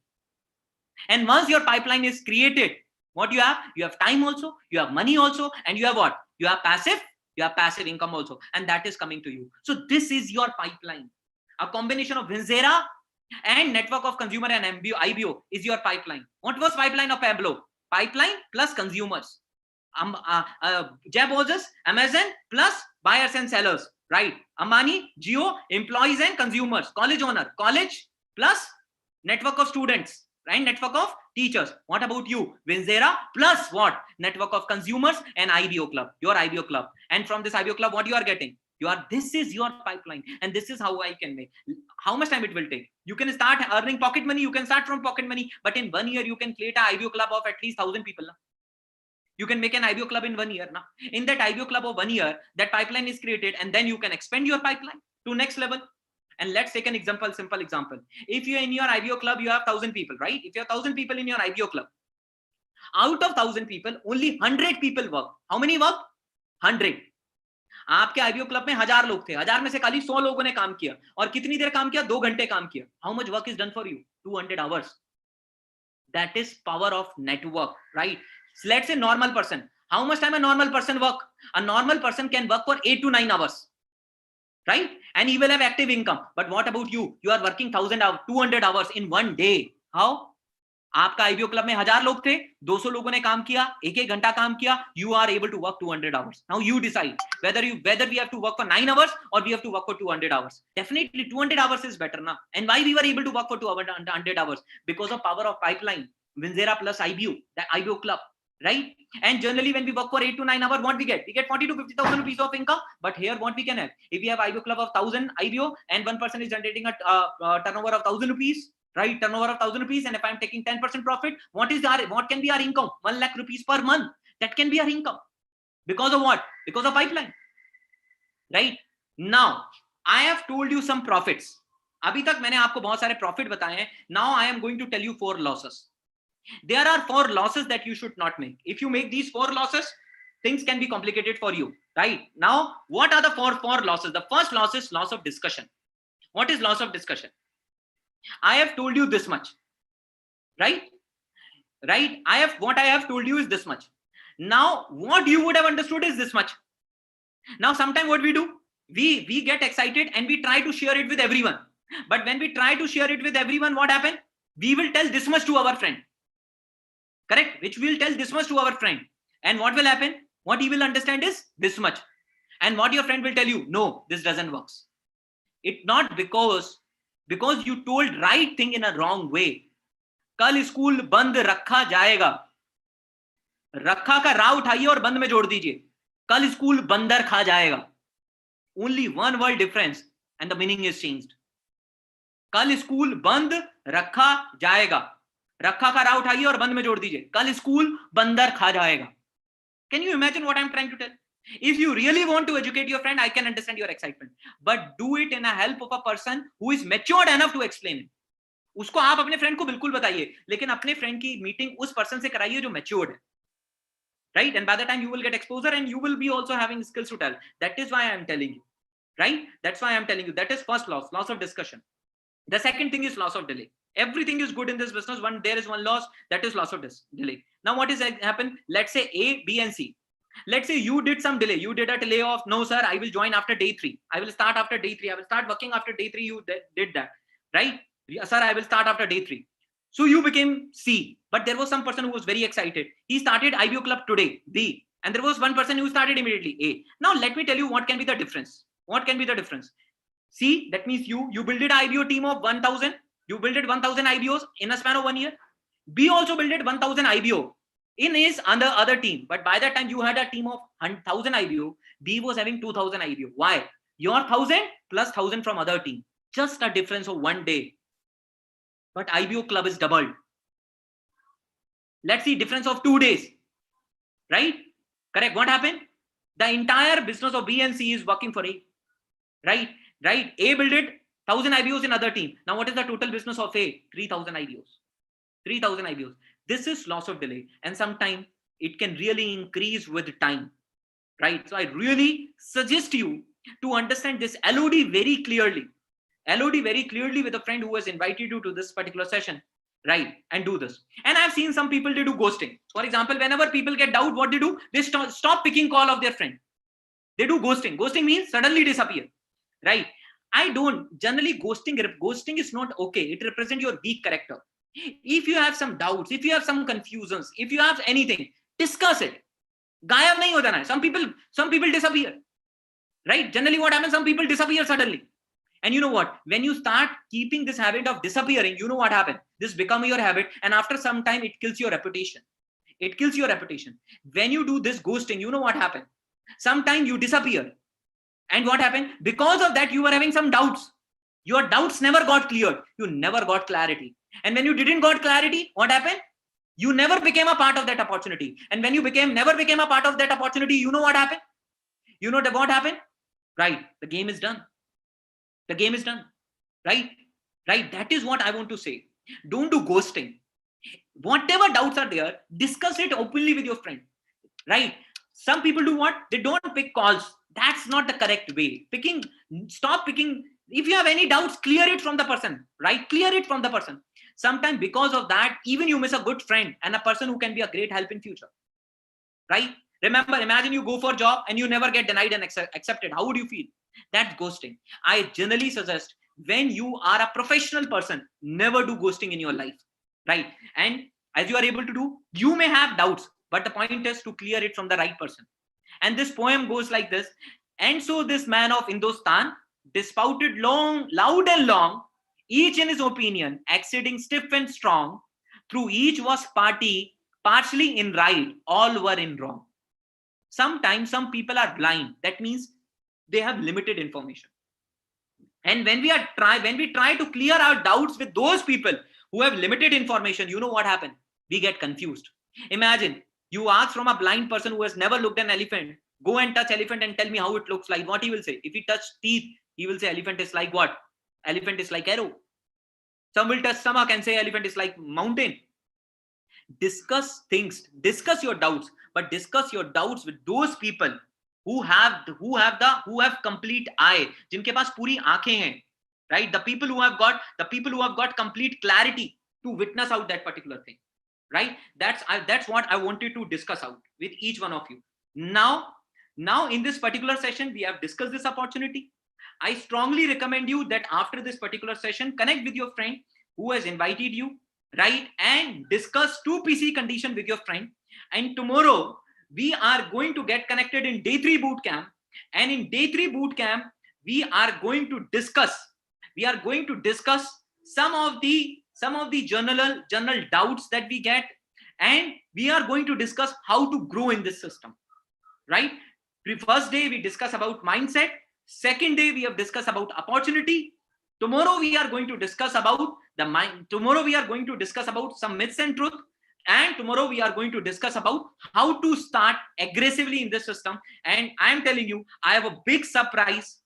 And once your pipeline is created, what you have time also, you have money also, and you have what? You have passive income also, and that is coming to you. So this is your pipeline. A combination of Winzera and network of consumer and IBO is your pipeline. What was pipeline of Pablo? Pipeline plus consumers. Jeff Bezos, Amazon plus buyers and sellers, right? Ambani, Jio, employees and consumers. College owner, college plus network of students, right? Network of teachers. What about you? Winzera plus what? Network of consumers and IBO club, your IBO club. And from this IBO club, what you are getting? This is your pipeline, and this is how I can make. How much time it will take? You can start earning pocket money. You can start from pocket money, but in 1 year you can create an IBO club of at least 1,000 people. You can make an IBO club in 1 year. Now, in that IBO club of 1 year, that pipeline is created, and then you can expand your pipeline to next level. And let's take an example, simple example. If you're in your IBO club, you have 1,000 people, right? If you have 1,000 people in your IBO club, out of 1,000 people, only 100 people work. How many work? 100. आपके IBO club में 1000 लोग थे, 1000 में से खाली 100 लोगों ने काम किया, और कितनी देर काम किया? 2 घंटे काम किया. How much work is done for you? 200 hours. That is power of network, right? So let's say normal person. How much time a normal person work? A normal person can work for 8 to 9 hours, right? And he will have active income. But what about you? You are working 1000 hours, 200 hours in 1 day. How? आपका IBO club में 1000 लोग थे, 200 लोगों ने काम किया, 1-1 घंटा काम किया. You are able to work 200 hours. Now you decide whether we have to work for 9 hours or we have to work for 200 hours. Definitely 200 hours is better now. And why we were able to work for 200 hours? Because of power of pipeline, Winzera plus IBO, the IBO club, right? And generally when we work for 8 to 9 hours, what we get? We get 40 to 50,000 rupees of income. But here what we can have? If we have IBO club of 1,000 IBO and one person is generating a turnover of 1,000 rupees, right? Turnover of 1,000 rupees, and if I'm taking 10% profit, what can be our income? 1 lakh rupees per month. That can be our income. Because of what? Because of pipeline, right? Now I have told you some profits. अभी तक मैंने आपको बहुत सारे profit बताए हैं. Now I am going to tell you 4 losses. There are 4 losses that you should not make. If you make these 4 losses, things can be complicated for you, right? Now, what are the 4 losses? The first loss is loss of discussion. What is loss of discussion? I have told you this much, right? Right? What I have told you is this much. Now, what you would have understood is this much. Now, sometimes what we do, we get excited and we try to share it with everyone. But when we try to share it with everyone, what happens? We will tell this much to our friend. Correct? Which will tell this much to our friend. And what will happen? What he will understand is this much. And what your friend will tell you, no, this doesn't work. It's not because you told right thing in a wrong way. कल school बंद रखा जाएगा. रखा का रा उठाइए और बंद में जोड़ दीजिए. कल स्कूल बंदर खा जाएगा. Only one word difference and the meaning is changed. कल स्कूल बंद रखा जाएगा. रखा का रा उठाइए और बंद में जोड़ दीजिए. कल स्कूल बंदर खा जाएगा. Can you imagine what I'm trying to tell? If you really want to educate your friend, I can understand your excitement, but do it in a help of a person who is matured enough to explain it. उसको आप अपने friend को बिल्कुल बताइए, लेकिन अपने friend की meeting उस पर्सन से कराइए जो matured है, right? And by the time you will get exposure and you will be also having skills to tell. That is why I am telling you, right? That's why I am telling you. That is first loss of discussion. The second thing is loss of delay. Everything is good in this business. There is one loss, that is loss of delay. Now what is happened? Let's say A, B, and C. Let's say you did some delay. You did a delay of, no sir, I will join after day 3. I will start after day 3. I will start working after day 3. You did that, right? Sir, I will start after day 3. So you became C. But there was some person who was very excited. He started IBO club today, B. And there was one person who started immediately, A. Now let me tell you what can be the difference. What can be the difference? C, that means you built an IBO team of 1,000. You built 1,000 IBOs in a span of 1 year. B also built 1,000 IBO in his other team. But by that time you had a team of 1,000 IBO. B was having 2,000 IBO. Why? Your 1,000 plus 1,000 from other team. Just a difference of 1 day. But IBO club is doubled. Let's see difference of 2 days. Right? Correct. What happened? The entire business of B and C is working for A. Right? Right? A built 1,000 IBOs in other team. Now what is the total business of A? 3,000 IBOs. 3,000 IBOs. This is loss of delay. And sometimes it can really increase with time, right? So I really suggest you to understand this LOD very clearly. LOD very clearly with a friend who has invited you to this particular session, right? And do this. And I've seen some people, they do ghosting. For example, whenever people get doubt, what they do? They stop picking call of their friend. They do ghosting. Ghosting means suddenly disappear, right? I don't generally ghosting is not okay. It represents your weak character. If you have some doubts, if you have some confusions, if you have anything, discuss it. Gayab nahi ho jana hai. Some people disappear, right? Generally what happens, some people disappear suddenly. And you know what? When you start keeping this habit of disappearing, you know what happens? This becomes your habit, and after some time, it kills your reputation. It kills your reputation. When you do this ghosting, you know what happens? Sometimes you disappear. And what happened? Because of that, you were having some doubts. Your doubts never got cleared. You never got clarity. And when you didn't got clarity, what happened? You never became a part of that opportunity. And when you never became a part of that opportunity, you know what happened? You know what happened? Right. The game is done. The game is done. Right? Right. That is what I want to say. Don't do ghosting. Whatever doubts are there, discuss it openly with your friend. Right? Some people do what? They don't pick calls. That's not the correct way. Stop picking. If you have any doubts, clear it from the person, right? Clear it from the person. Sometimes because of that, even you miss a good friend and a person who can be a great help in future, right? Remember, imagine you go for a job and you never get denied and accepted. How would you feel? That's ghosting. I generally suggest when you are a professional person, never do ghosting in your life, right? And as you are able to do, you may have doubts, but the point is to clear it from the right person. And this poem goes like this. And so this man of Hindustan dispouted loud and long, each in his opinion, exceeding stiff and strong. Through each was partially in right, all were in wrong. Sometimes some people are blind. That means they have limited information. And when we try to clear our doubts with those people who have limited information, you know what happens? We get confused. Imagine you ask from a blind person who has never looked at an elephant, go and touch elephant and tell me how it looks like. What he will say? If he touch teeth, he will say elephant is like what? Elephant is like arrow. Some will touch stomach and say elephant is like mountain. Discuss things, discuss your doubts, but discuss your doubts with those people who have complete eye, जिनके पास पूरी आंखें हैं, right? The people who have got complete clarity to witness out that particular thing, right? That's what I wanted to discuss out with each one of you. Now in this particular session, we have discussed this opportunity. I strongly recommend you that after this particular session, connect with your friend who has invited you, right? And discuss 2 PC condition with your friend. And tomorrow we are going to get connected in day 3 boot camp. And in day 3 boot camp, we are going to discuss some of the general doubts that we get, and we are going to discuss how to grow in this system, right? First day we discuss about mindset. Second day we have discussed about opportunity. Tomorrow we are going to discuss about the mind. Tomorrow we are going to discuss about some myths and truth. And tomorrow we are going to discuss about how to start aggressively in this system. And I am telling you, I have a big surprise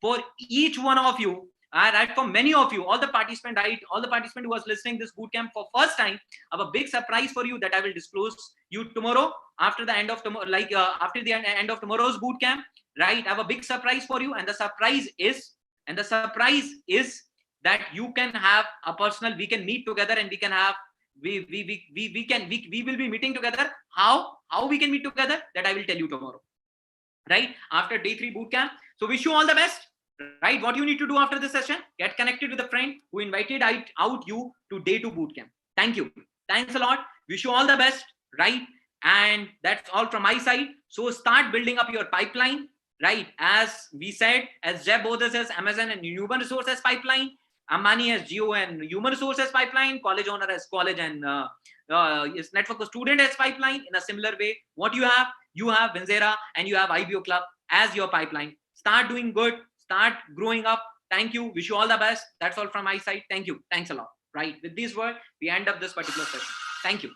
for each one of you. Right, for many of you, all the participants who was listening this bootcamp for first time, I have a big surprise for you that I will disclose you tomorrow after the end of tomorrow, after the end of tomorrow's bootcamp. Right, I have a big surprise for you, and the surprise is that you can have a personal. We can meet together, and we can have we will be meeting together. How we can meet together? That I will tell you tomorrow. Right, after day 3 bootcamp. So wish you all the best. Right, what you need to do after this session, get connected with a friend who invited out you to day 2 bootcamp. Thank you. Thanks a lot. Wish you all the best. Right, and that's all from my side. So start building up your pipeline. Right, as we said, as Jeff Bezos has Amazon and human resources pipeline, Ambani has Geo and human resources pipeline, college owner has college and his network of student has pipeline. In a similar way, what you have Vinsera and you have IBO Club as your pipeline. Start doing good. Start growing up. Thank you. Wish you all the best. That's all from my side. Thank you. Thanks a lot. Right. With these words, we end up this particular session. Thank you.